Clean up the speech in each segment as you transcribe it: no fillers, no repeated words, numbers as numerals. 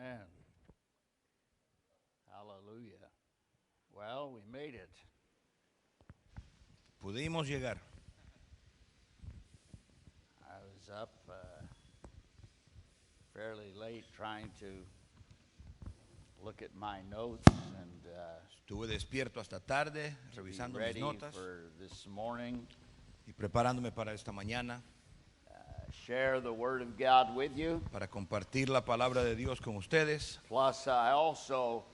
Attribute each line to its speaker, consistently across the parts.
Speaker 1: Amen. Hallelujah. Well, we made it.
Speaker 2: Pudimos llegar.
Speaker 1: I was up fairly late trying to look at my notes and
Speaker 2: Estuve despierto hasta tarde,
Speaker 1: be
Speaker 2: revisando mis
Speaker 1: ready
Speaker 2: notas
Speaker 1: for this morning.
Speaker 2: y preparándome para esta mañana,
Speaker 1: Share the Word of God with you.
Speaker 2: para compartir la palabra de Dios con ustedes.
Speaker 1: Plus, I also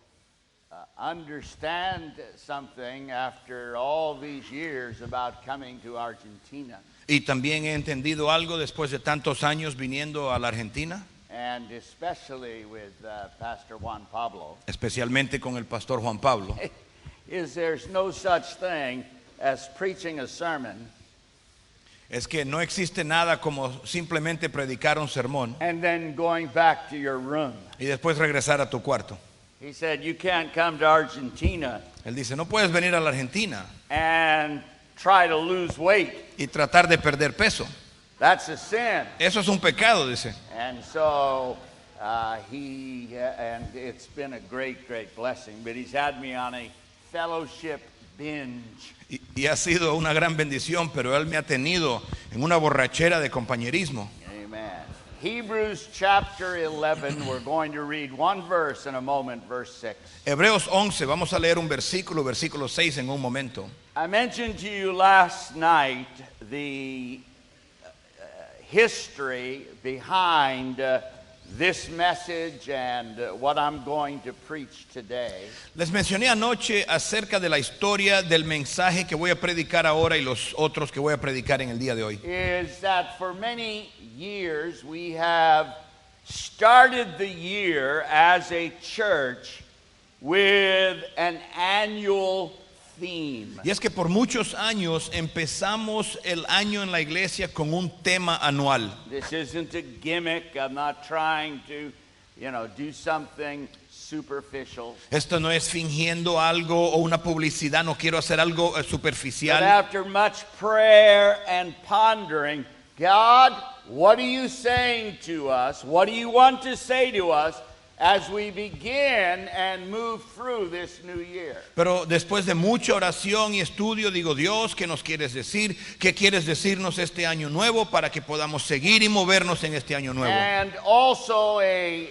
Speaker 1: understand something after all these years about coming to Argentina.
Speaker 2: Y también he entendido algo después de tantos años viniendo a la Argentina,
Speaker 1: And especially with Pastor Juan Pablo,
Speaker 2: especialmente con el pastor Juan Pablo,
Speaker 1: is there's no such thing as preaching a sermon
Speaker 2: es que no existe nada como simplemente predicar un sermón
Speaker 1: and then going back to your room.
Speaker 2: y después regresar a tu cuarto.
Speaker 1: He said, you can't come to Argentina
Speaker 2: Él dice, no puedes venir a la Argentina
Speaker 1: and try to lose weight.
Speaker 2: y tratar de perder peso.
Speaker 1: That's a sin.
Speaker 2: Eso es un pecado, dice.
Speaker 1: And so and it's been a great, great blessing, but he's had me on a fellowship binge.
Speaker 2: Y ha sido una gran bendición, pero Él me ha tenido en una borrachera de compañerismo.
Speaker 1: Amen. Hebrews chapter 11, we're going to read one verse in a moment, verse 6.
Speaker 2: Hebreos 11, vamos a leer un versículo 6 en un momento.
Speaker 1: I mentioned to you last night the history behind this message and what I'm going to preach today.
Speaker 2: Les mencioné anoche acerca de la historia del mensaje que voy a predicar ahora y los otros que voy a predicar en el día de hoy.
Speaker 1: Is that for many years we have started the year as a church with an annual theme.
Speaker 2: Y es que por muchos años empezamos el año en la iglesia con un tema anual.
Speaker 1: This isn't a gimmick. I'm not trying to, do something superficial.
Speaker 2: Esto no es fingiendo algo o una publicidad, no quiero hacer algo
Speaker 1: But
Speaker 2: superficial.
Speaker 1: after much prayer and pondering, God, what are you saying to us? What do you want to say to us as we begin and move through this new year?
Speaker 2: Pero después de mucha oración y estudio, digo, Dios, ¿qué nos quieres decir? ¿Qué quieres decirnos este año nuevo para que podamos seguir y movernos en este año nuevo?
Speaker 1: And also a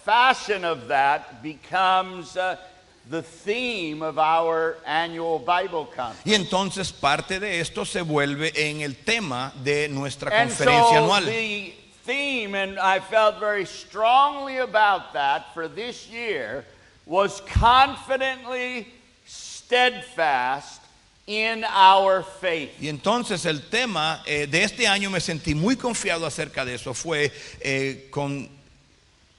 Speaker 1: fashion of that becomes the theme of our annual Bible conference.
Speaker 2: Y entonces parte de esto se vuelve en el tema de nuestra
Speaker 1: And
Speaker 2: conferencia
Speaker 1: so
Speaker 2: anual.
Speaker 1: the theme, and I felt very strongly about that for this year, was confidently steadfast in our faith.
Speaker 2: Y entonces el tema de este año, me sentí muy confiado acerca de eso, fue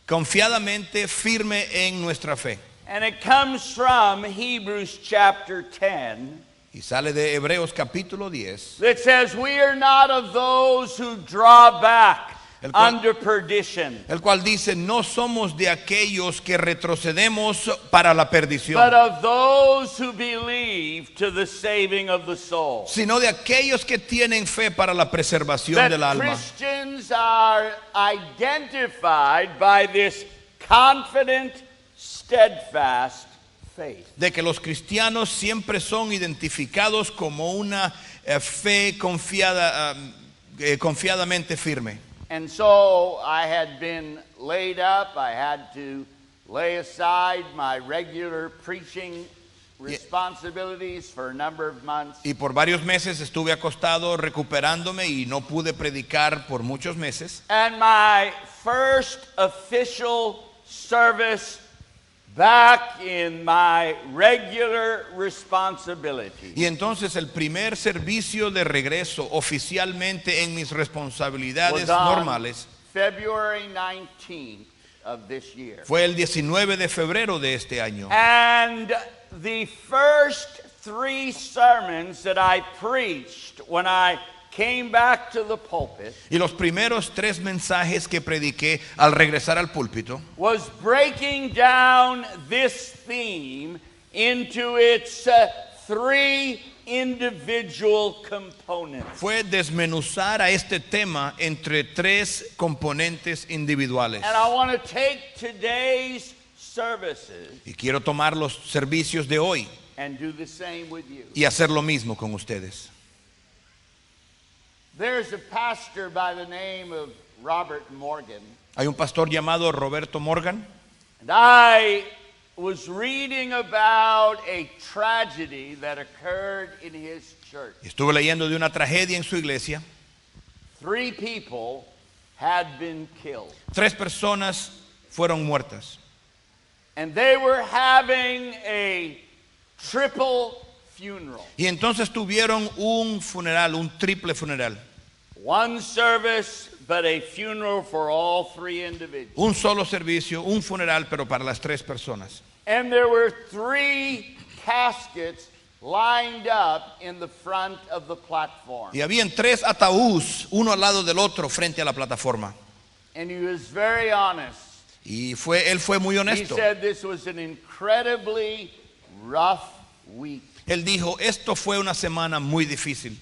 Speaker 2: confiadamente firme en nuestra fe.
Speaker 1: And it comes from Hebrews chapter 10.
Speaker 2: Y sale de Hebreos capítulo 10.
Speaker 1: That says, we are not of those who draw back
Speaker 2: El cual-
Speaker 1: under perdition,
Speaker 2: El cual dice, no somos de aquellos que retrocedemos para la perdición,
Speaker 1: but of those who believe to the saving of the soul.
Speaker 2: sino de aquellos que tienen fe para la preservación
Speaker 1: That
Speaker 2: del alma.
Speaker 1: Christians are identified by this confident, steadfast faith.
Speaker 2: De que los cristianos siempre son identificados como una fe confiada, confiadamente firme.
Speaker 1: And so I had been laid up. I had to lay aside my regular preaching responsibilities for a number of months.
Speaker 2: Y por varios meses estuve acostado recuperándome y no pude predicar por muchos meses.
Speaker 1: And my first official service back in my regular responsibility
Speaker 2: Y entonces el primer servicio de regreso oficialmente en mis responsabilidades
Speaker 1: was on
Speaker 2: normales
Speaker 1: February 19th of this year.
Speaker 2: fue el 19 de febrero de este año.
Speaker 1: And the first 3 sermons that I preached when I came back to the pulpit
Speaker 2: Y los primeros 3 mensajes que prediqué al regresar al púlpito
Speaker 1: was breaking down this theme into its 3 individual components.
Speaker 2: fue desmenuzar a este tema entre 3 componentes individuales.
Speaker 1: And I want to take today's services
Speaker 2: Y quiero tomar los servicios de hoy
Speaker 1: and do the same with you.
Speaker 2: y hacer lo mismo con ustedes.
Speaker 1: There's a pastor by the name of Robert Morgan,
Speaker 2: Hay un pastor llamado Roberto Morgan,
Speaker 1: and I was reading about a tragedy that occurred in his church.
Speaker 2: estuve leyendo de una tragedia en su iglesia.
Speaker 1: 3 people had been killed,
Speaker 2: 3 personas fueron muertas
Speaker 1: and they were having a triple funeral.
Speaker 2: y entonces tuvieron un funeral, un triple funeral.
Speaker 1: One service, but a funeral for all 3 individuals.
Speaker 2: Un solo servicio, un funeral, pero para las 3 personas.
Speaker 1: And there were 3 caskets lined up in the front of the platform.
Speaker 2: Y habían 3 ataúdes, uno al lado del otro, frente a la plataforma.
Speaker 1: And he was very honest.
Speaker 2: Y él fue muy
Speaker 1: He
Speaker 2: honesto.
Speaker 1: said this was an incredibly rough week.
Speaker 2: Él dijo, esto fue una semana muy difícil.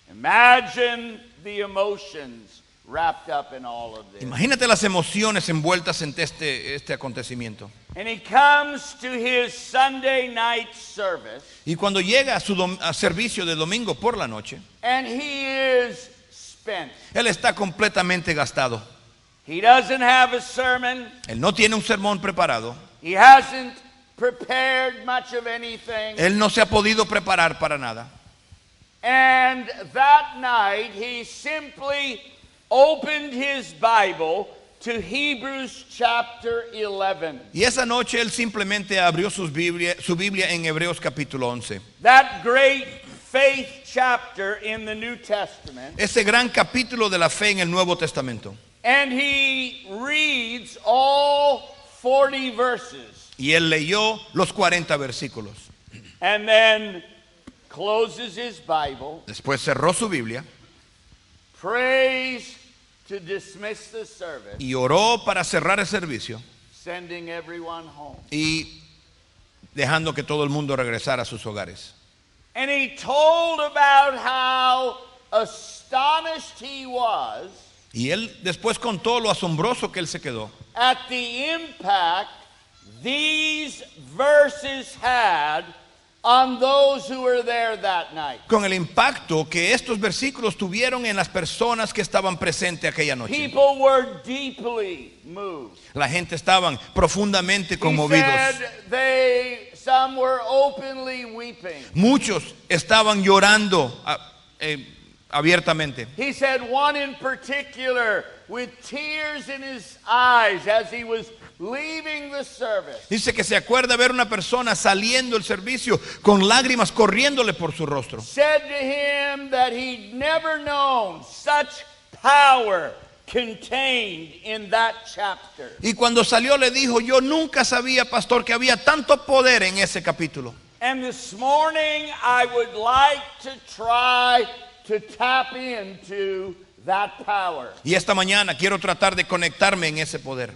Speaker 1: Imagine the emotions wrapped up in all of this.
Speaker 2: Imagínate las emociones envueltas en este acontecimiento.
Speaker 1: And he comes to his Sunday night service,
Speaker 2: Y cuando llega a su servicio de domingo por la noche,
Speaker 1: and he is spent.
Speaker 2: él está completamente gastado.
Speaker 1: He doesn't have a sermon.
Speaker 2: Él no tiene un sermón preparado.
Speaker 1: He hasn't prepared much of anything.
Speaker 2: Él no se ha podido preparar para nada.
Speaker 1: And that night he simply opened his Bible to Hebrews chapter 11.
Speaker 2: Y esa noche él simplemente abrió su Biblia en Hebreos capítulo 11.
Speaker 1: That great faith chapter in the New Testament.
Speaker 2: Ese gran capítulo de la fe en el Nuevo Testamento.
Speaker 1: And he reads all 40 verses.
Speaker 2: Y él leyó los 40 versículos.
Speaker 1: And then closes his Bible,
Speaker 2: Después cerró su Biblia
Speaker 1: prays to dismiss the service,
Speaker 2: y oró para cerrar el servicio
Speaker 1: sending everyone home.
Speaker 2: y dejando que todo el mundo regresara a sus hogares.
Speaker 1: And he told about how astonished he was
Speaker 2: Y él después contó lo asombroso que él se quedó
Speaker 1: at the impact these verses had on those who were there that night.
Speaker 2: con el impacto que estos versículos tuvieron en las personas que estaban presentes aquella noche.
Speaker 1: People were deeply moved.
Speaker 2: La gente estaban profundamente
Speaker 1: He
Speaker 2: conmovidos.
Speaker 1: said some were openly weeping.
Speaker 2: Muchos estaban llorando abiertamente.
Speaker 1: He said one in particular with tears in his eyes as he was leaving the service.
Speaker 2: Dice que se acuerda ver una persona saliendo del servicio con lágrimas corriéndole por su rostro.
Speaker 1: Said to him that he'd never known such power contained in that chapter.
Speaker 2: Y cuando salió le dijo, yo nunca sabía, pastor, que había tanto poder en ese capítulo.
Speaker 1: And this morning I would like to try to tap into that power.
Speaker 2: Y esta mañana quiero tratar de conectarme en ese poder.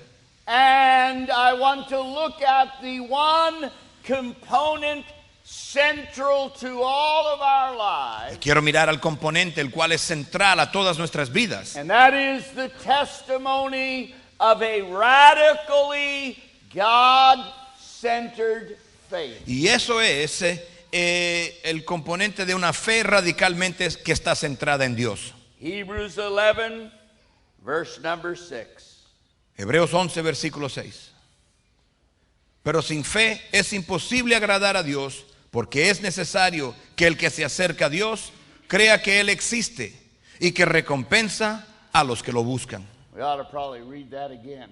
Speaker 1: And I want to look at the one component central to all of our lives.
Speaker 2: Quiero mirar al componente el cual es central a todas nuestras vidas.
Speaker 1: And that is the testimony of a radically God-centered faith.
Speaker 2: Y eso es el componente de una fe radicalmente que está centrada en Dios.
Speaker 1: Hebrews 11, verse number 6.
Speaker 2: Hebreos 11, versículo 6. Pero sin fe es imposible agradar a Dios, porque es necesario que el que se acerca a Dios crea que Él existe y que recompensa a los que lo buscan.
Speaker 1: We ought to probably read that again.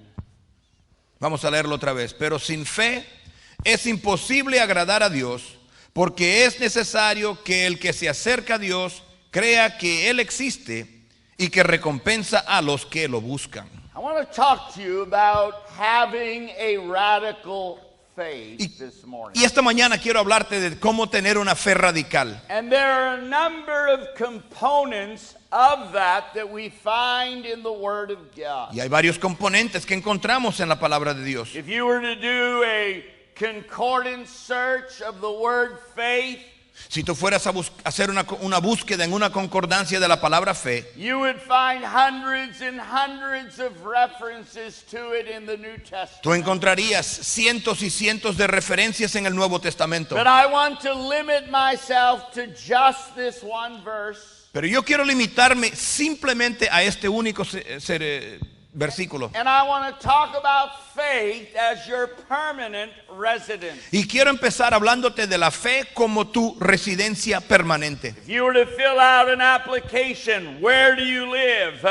Speaker 2: Vamos a leerlo otra vez. Pero sin fe es imposible agradar a Dios, porque es necesario que el que se acerca a Dios crea que Él existe y que recompensa a los que lo buscan.
Speaker 1: I want to talk to you about having a radical faith this morning.
Speaker 2: Y esta mañana quiero hablarte de cómo tener una fe radical.
Speaker 1: And there are a number of components of that we find in the Word of God.
Speaker 2: Y hay varios componentes que encontramos en la palabra de Dios.
Speaker 1: If you were to do a concordance search of the word faith,
Speaker 2: Si tú fueras a hacer una búsqueda en una concordancia de la palabra fe,
Speaker 1: you would find hundreds and hundreds of references to it in the New Testament.
Speaker 2: tú encontrarías cientos y cientos de referencias en el Nuevo Testamento.
Speaker 1: But I want to limit myself to just this one verse.
Speaker 2: Pero yo quiero limitarme simplemente a este único versículo.
Speaker 1: And I want to talk about faith as your permanent residence.
Speaker 2: Y quiero empezar hablándote de la fe como tu residencia permanente.
Speaker 1: If you were to fill out an application, where do you live?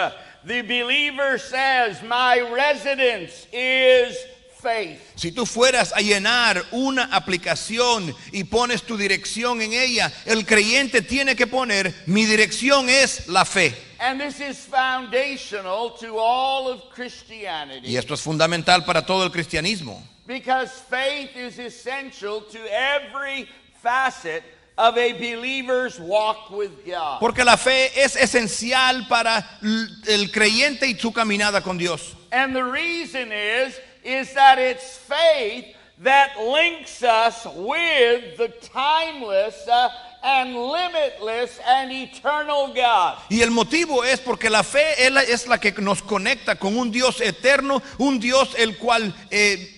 Speaker 1: The believer says, my residence is faith.
Speaker 2: Si tú fueras a llenar una aplicación y pones tu dirección en ella, el creyente tiene que poner, mi dirección es la fe.
Speaker 1: And this is foundational to all of Christianity.
Speaker 2: Y esto es fundamental para todo el cristianismo.
Speaker 1: Because faith is essential to every facet of a believer's walk with God.
Speaker 2: Porque la fe es esencial para el creyente y su caminada con Dios.
Speaker 1: And the reason is that it's faith that links us with the timeless and limitless and eternal God.
Speaker 2: Y el motivo es porque la fe es la que nos conecta con un Dios eterno, un Dios el cual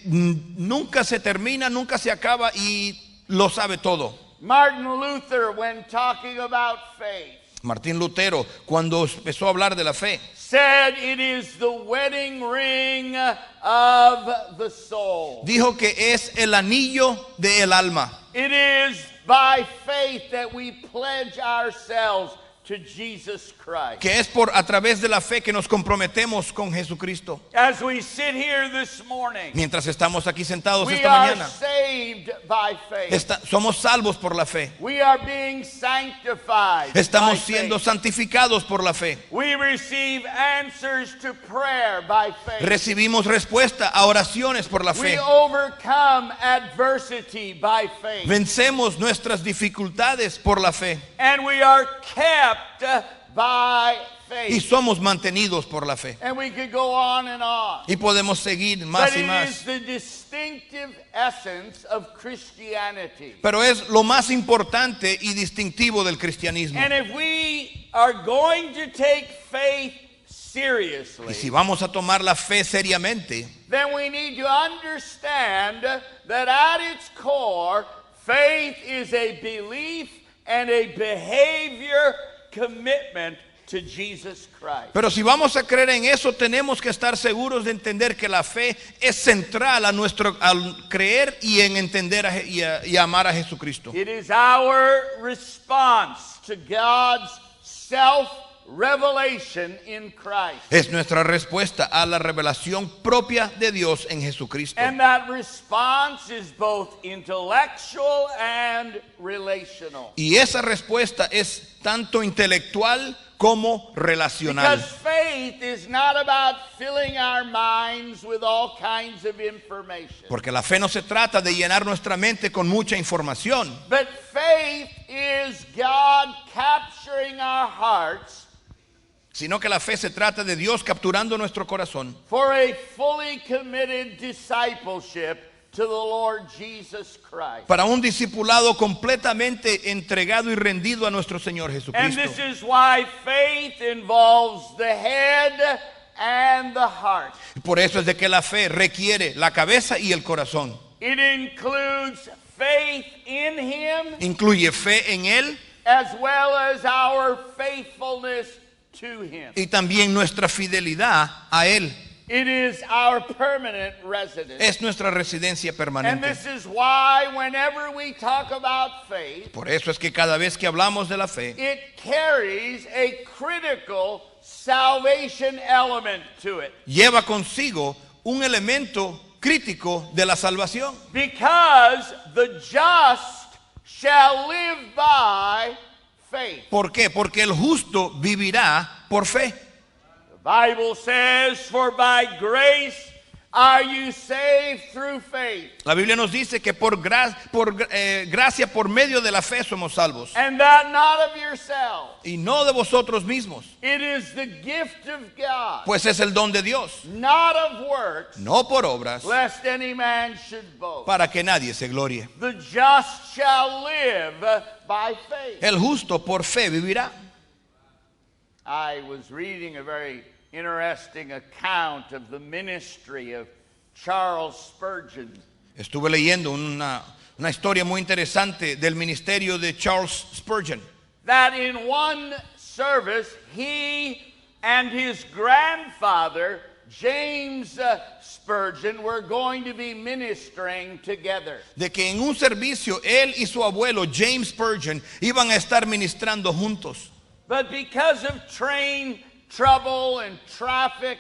Speaker 2: nunca se termina, nunca se acaba y lo sabe todo.
Speaker 1: Martin Luther, when talking about faith,
Speaker 2: Martín Lutero, cuando empezó a hablar de la fe,
Speaker 1: said it is the wedding ring of the soul.
Speaker 2: dijo que es el anillo del alma.
Speaker 1: It is by faith that we pledge ourselves to Jesus Christ.
Speaker 2: Que es a través de la fe que nos comprometemos con Jesucristo.
Speaker 1: As we sit here this morning,
Speaker 2: Mientras estamos aquí sentados
Speaker 1: we
Speaker 2: esta
Speaker 1: are
Speaker 2: mañana,
Speaker 1: saved by faith.
Speaker 2: somos salvos por la fe.
Speaker 1: We are being sanctified
Speaker 2: Estamos
Speaker 1: by
Speaker 2: siendo
Speaker 1: faith.
Speaker 2: santificados por la fe.
Speaker 1: We receive answers to prayer by faith.
Speaker 2: Recibimos respuesta a oraciones por la
Speaker 1: We
Speaker 2: fe.
Speaker 1: overcome adversity by faith.
Speaker 2: Vencemos nuestras dificultades por la fe.
Speaker 1: And we are kept by
Speaker 2: Y
Speaker 1: faith.
Speaker 2: somos mantenidos por la fe.
Speaker 1: And we could go on and on.
Speaker 2: Y podemos seguir más
Speaker 1: But
Speaker 2: y
Speaker 1: it is
Speaker 2: más.
Speaker 1: the distinctive essence of Christianity.
Speaker 2: Pero es lo más importante y distintivo del cristianismo.
Speaker 1: And if we are going to take faith seriously,
Speaker 2: Y si vamos a tomar la fe seriamente,
Speaker 1: then we need to understand that at its core, faith is a belief and a behavior commitment to Jesus Christ.
Speaker 2: pero si vamos a creer en eso, tenemos que estar seguros de entender que la fe es central al creer y en entender y amar a Jesucristo.
Speaker 1: It is our response to God's self-revelation in Christ.
Speaker 2: Es nuestra respuesta a la revelación propia de Dios en Jesucristo.
Speaker 1: And that response is both intellectual and relational.
Speaker 2: Y esa respuesta es tanto intelectual como relacional.
Speaker 1: Because faith is not about filling our minds with all kinds of information.
Speaker 2: Porque la fe no se trata de llenar nuestra mente con mucha información,
Speaker 1: But faith is God capturing our hearts
Speaker 2: sino que la fe se trata de Dios capturando nuestro corazón
Speaker 1: for a fully committed discipleship to the Lord Jesus Christ.
Speaker 2: para un discipulado completamente entregado y rendido a nuestro Señor
Speaker 1: And
Speaker 2: Jesucristo.
Speaker 1: this is why faith involves the head and the heart.
Speaker 2: Por eso es de que la fe requiere la cabeza y el corazón.
Speaker 1: It includes faith in Him
Speaker 2: Incluye fe en Él
Speaker 1: as well as our faithfulness to Him.
Speaker 2: y también nuestra fidelidad a Él.
Speaker 1: It is our permanent residence.
Speaker 2: Es nuestra residencia
Speaker 1: And
Speaker 2: permanente.
Speaker 1: this is why whenever we talk about faith,
Speaker 2: Por eso es que cada vez que hablamos de la fe,
Speaker 1: it carries a critical salvation element to it.
Speaker 2: lleva consigo un elemento crítico de la salvación.
Speaker 1: Because the just shall live by faith.
Speaker 2: ¿Por qué? Porque el justo vivirá por fe.
Speaker 1: The Bible says, for by grace are you saved through faith?
Speaker 2: La Biblia nos dice que por gracia, por medio de la fe somos salvos.
Speaker 1: And that not of yourselves.
Speaker 2: Y no de vosotros mismos,
Speaker 1: It is the gift of God,
Speaker 2: pues es el don de Dios,
Speaker 1: not of works,
Speaker 2: no por obras,
Speaker 1: lest any man should boast.
Speaker 2: para que nadie se glorie.
Speaker 1: The just shall live by faith.
Speaker 2: El justo por fe vivirá.
Speaker 1: I was reading a very interesting account of the ministry of Charles Spurgeon.
Speaker 2: Estuve leyendo una historia muy interesante del ministerio de Charles Spurgeon.
Speaker 1: That in one service, he and his grandfather, James Spurgeon, were going to be ministering together.
Speaker 2: De que en un servicio él y su abuelo James Spurgeon iban a estar ministrando juntos.
Speaker 1: But because of train trouble and traffic,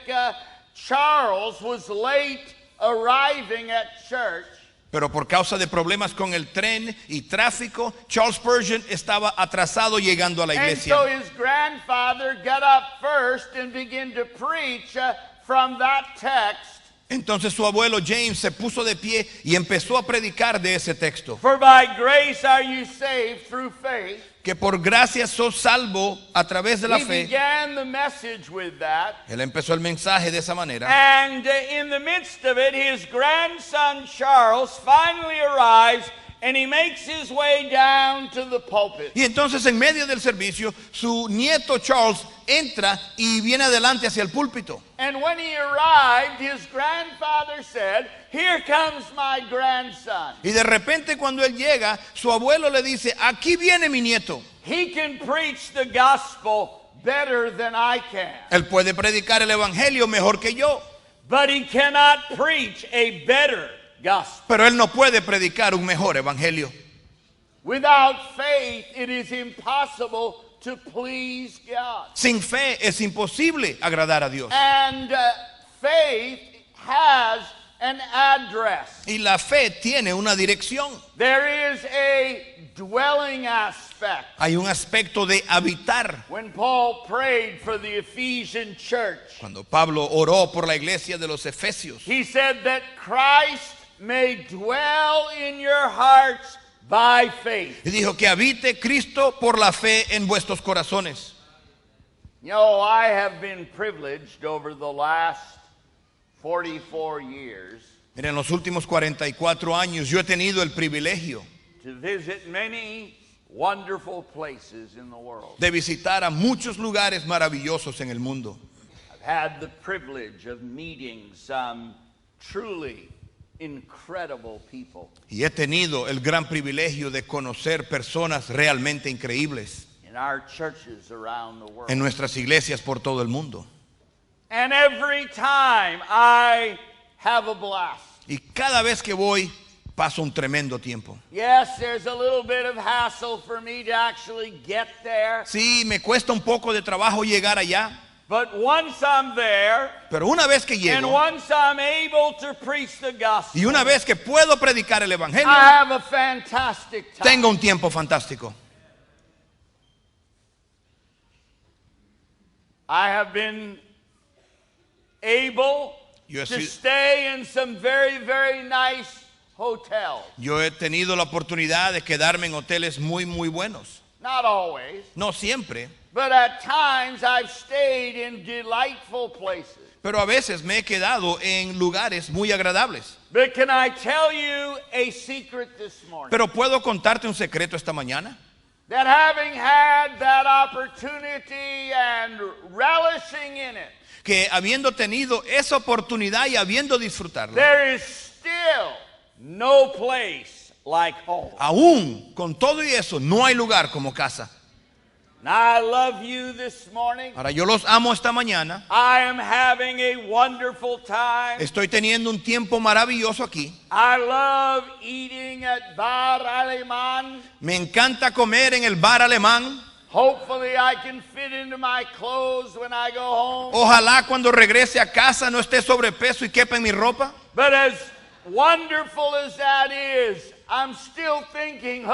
Speaker 1: Charles was late arriving at church.
Speaker 2: Pero por causa de problemas con el tren y tráfico, Charles Spurgeon estaba atrasado llegando a la
Speaker 1: And so
Speaker 2: iglesia.
Speaker 1: his grandfather got up first and began to preach from that text.
Speaker 2: Entonces su abuelo James se puso de pie y empezó a predicar de ese texto.
Speaker 1: For by grace are you saved through faith.
Speaker 2: Que por gracia sos salvo a través de la
Speaker 1: He
Speaker 2: fe.
Speaker 1: began the message with that.
Speaker 2: Él empezó el mensaje de esa manera.
Speaker 1: And in the midst of it, his grandson Charles finally arrives and he makes his way down to the pulpit.
Speaker 2: Y entonces en medio del servicio, su nieto Charles entra y viene adelante hacia el púlpito.
Speaker 1: And when he arrived, his grandfather said, "Here comes my grandson.
Speaker 2: Y de repente cuando él llega, su abuelo le dice, aquí viene mi nieto.
Speaker 1: He can preach the gospel better than I can,
Speaker 2: Él puede predicar el evangelio mejor que yo,
Speaker 1: but he cannot preach a better gospel.
Speaker 2: pero él no puede predicar un mejor evangelio.
Speaker 1: Without faith, it is impossible to please God.
Speaker 2: Sin fe es imposible agradar a Dios.
Speaker 1: And faith has an address.
Speaker 2: Y la fe tiene una dirección.
Speaker 1: There is a dwelling aspect.
Speaker 2: Hay un aspecto de habitar.
Speaker 1: When Paul prayed for the Ephesian church,
Speaker 2: Cuando Pablo oró por la iglesia de los Efesios,
Speaker 1: he said that Christ may dwell in your hearts by faith.
Speaker 2: y dijo que habite Cristo por la fe en vuestros corazones.
Speaker 1: You know, I have been privileged over the last 44 years
Speaker 2: Miren, en los últimos 44 años yo he tenido el privilegio
Speaker 1: to visit many wonderful places in the world.
Speaker 2: de visitar a muchos lugares maravillosos en el mundo.
Speaker 1: I've had the privilege of meeting some truly incredible people
Speaker 2: Y he tenido el gran privilegio de conocer personas realmente increíbles
Speaker 1: in our churches around the world.
Speaker 2: en nuestras iglesias por todo el mundo.
Speaker 1: And every time I have a blast.
Speaker 2: Y cada vez que voy, paso un tremendo tiempo.
Speaker 1: Yes, there's a little bit of hassle for me to actually get there.
Speaker 2: Sí, me cuesta un poco de trabajo llegar allá,
Speaker 1: But once I'm there,
Speaker 2: pero una vez que
Speaker 1: and
Speaker 2: llego
Speaker 1: once I'm able to preach the gospel,
Speaker 2: y una vez que puedo predicar el evangelio,
Speaker 1: I have a fantastic time.
Speaker 2: tengo un tiempo fantástico.
Speaker 1: I have been able
Speaker 2: Yo he
Speaker 1: to
Speaker 2: sido-
Speaker 1: stay in some very, very nice hotels.
Speaker 2: Yo he tenido la oportunidad de quedarme en hoteles muy, muy buenos.
Speaker 1: Not always,
Speaker 2: No siempre,
Speaker 1: but at times I've stayed in delightful places.
Speaker 2: pero a veces me he quedado en lugares muy agradables.
Speaker 1: But can I tell you a secret this morning?
Speaker 2: Pero puedo contarte un secreto esta mañana.
Speaker 1: That having had that opportunity and relishing in it,
Speaker 2: Que habiendo tenido esa oportunidad y habiendo disfrutarla,
Speaker 1: there is still no place like home.
Speaker 2: aún con todo y eso, no hay lugar como casa.
Speaker 1: Now, I love you this morning.
Speaker 2: Ahora yo los amo esta mañana.
Speaker 1: I am having a wonderful time.
Speaker 2: Estoy teniendo un tiempo maravilloso aquí.
Speaker 1: I love eating at Bar Alemán.
Speaker 2: Me encanta comer en el bar alemán.
Speaker 1: Hopefully I can fit into my clothes when I go home.
Speaker 2: Ojalá cuando regrese a casa no esté sobrepeso y quepa en mi ropa.
Speaker 1: But as wonderful as that is, I'm still thinking,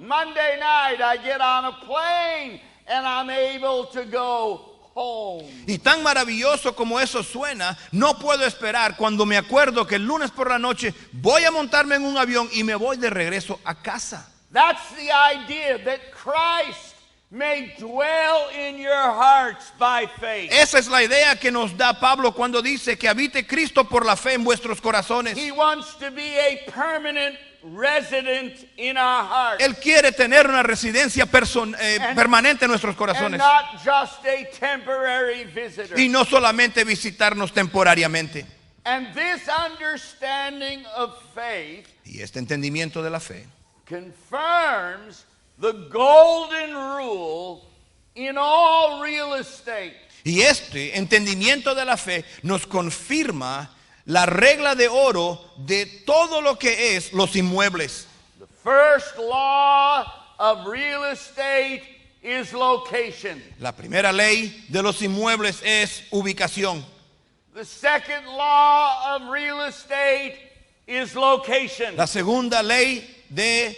Speaker 1: Monday night I get on a plane and I'm able to go home.
Speaker 2: Y tan maravilloso como eso suena, no puedo esperar cuando me acuerdo que el lunes por la noche voy a montarme en un avión y me voy de regreso a casa.
Speaker 1: That's the idea, that Christ may dwell in your hearts by faith.
Speaker 2: Esa es la idea que nos da Pablo cuando dice que habite Cristo por la fe en vuestros corazones.
Speaker 1: He wants to be a permanent resident in our hearts.
Speaker 2: Él quiere tener una residencia permanente en nuestros
Speaker 1: And
Speaker 2: corazones
Speaker 1: not just a temporary visitor.
Speaker 2: y no solamente visitarnos temporariamente.
Speaker 1: And this understanding of faith
Speaker 2: Y este entendimiento de la fe
Speaker 1: confirms the golden rule in all real estate.
Speaker 2: y este entendimiento de la fe nos confirma la regla de oro de todo lo que es los inmuebles.
Speaker 1: The first law of real estate is location.
Speaker 2: La primera ley de los inmuebles es ubicación.
Speaker 1: The second law of real estate is location.
Speaker 2: La segunda ley de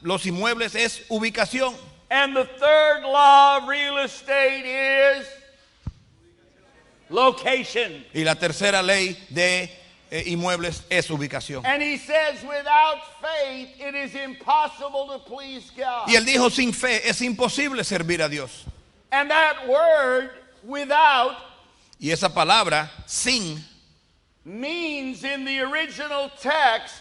Speaker 2: los inmuebles es ubicación.
Speaker 1: And the third law of real estate is location.
Speaker 2: Y la tercera ley de inmuebles es ubicación.
Speaker 1: And he says without faith it is impossible to please God.
Speaker 2: Y él dijo, sin fe es imposible servir a Dios.
Speaker 1: And that word without
Speaker 2: Y esa palabra, sin,
Speaker 1: means in the original text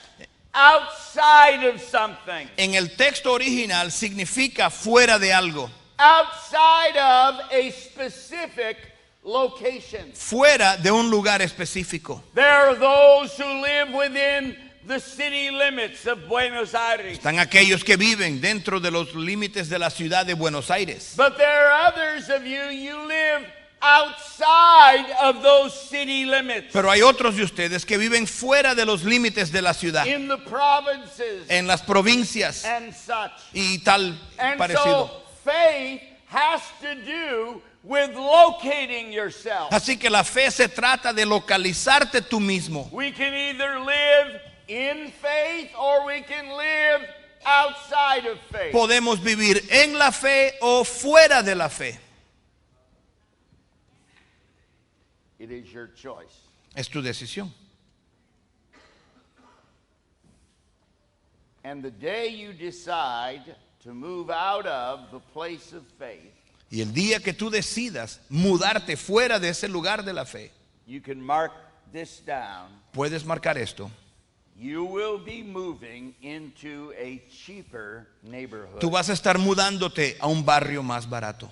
Speaker 1: outside of something.
Speaker 2: en el texto original significa fuera de algo,
Speaker 1: Outside of a specific location.
Speaker 2: fuera de un lugar específico.
Speaker 1: There are those who live within the city limits of Buenos Aires.
Speaker 2: Están aquellos que viven dentro de los límites de la ciudad de Buenos Aires.
Speaker 1: But there are others of you live outside of those city limits.
Speaker 2: Pero hay otros de ustedes que viven fuera de los límites de la ciudad,
Speaker 1: In the provinces
Speaker 2: en las provincias
Speaker 1: and such.
Speaker 2: y tal
Speaker 1: And
Speaker 2: parecido.
Speaker 1: so faith has to do with locating yourself.
Speaker 2: Así que la fe se trata de localizarte tú mismo.
Speaker 1: We can either live in faith or we can live outside of faith.
Speaker 2: Podemos vivir en la fe o fuera de la fe.
Speaker 1: It is your choice.
Speaker 2: Es tu decisión.
Speaker 1: And the day you decide to move out of the place of faith,
Speaker 2: Y el día que tú decidas mudarte fuera de ese lugar de la fe,
Speaker 1: you can mark this down.
Speaker 2: puedes marcar esto.
Speaker 1: You will be moving into a cheaper neighborhood.
Speaker 2: Tú vas a estar mudándote a un barrio más barato.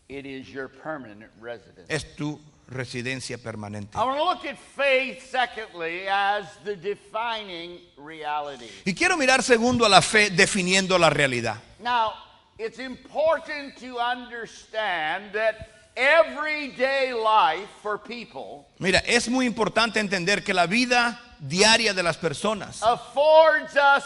Speaker 1: It is your permanent residence.
Speaker 2: Es tu residencia permanente.
Speaker 1: I want to look at faith, secondly, as the defining reality.
Speaker 2: Y quiero mirar segundo a la fe definiendo la realidad.
Speaker 1: Now, it's important to understand that everyday life for people
Speaker 2: Mira, es muy importante entender que la vida diaria de las personas
Speaker 1: affords us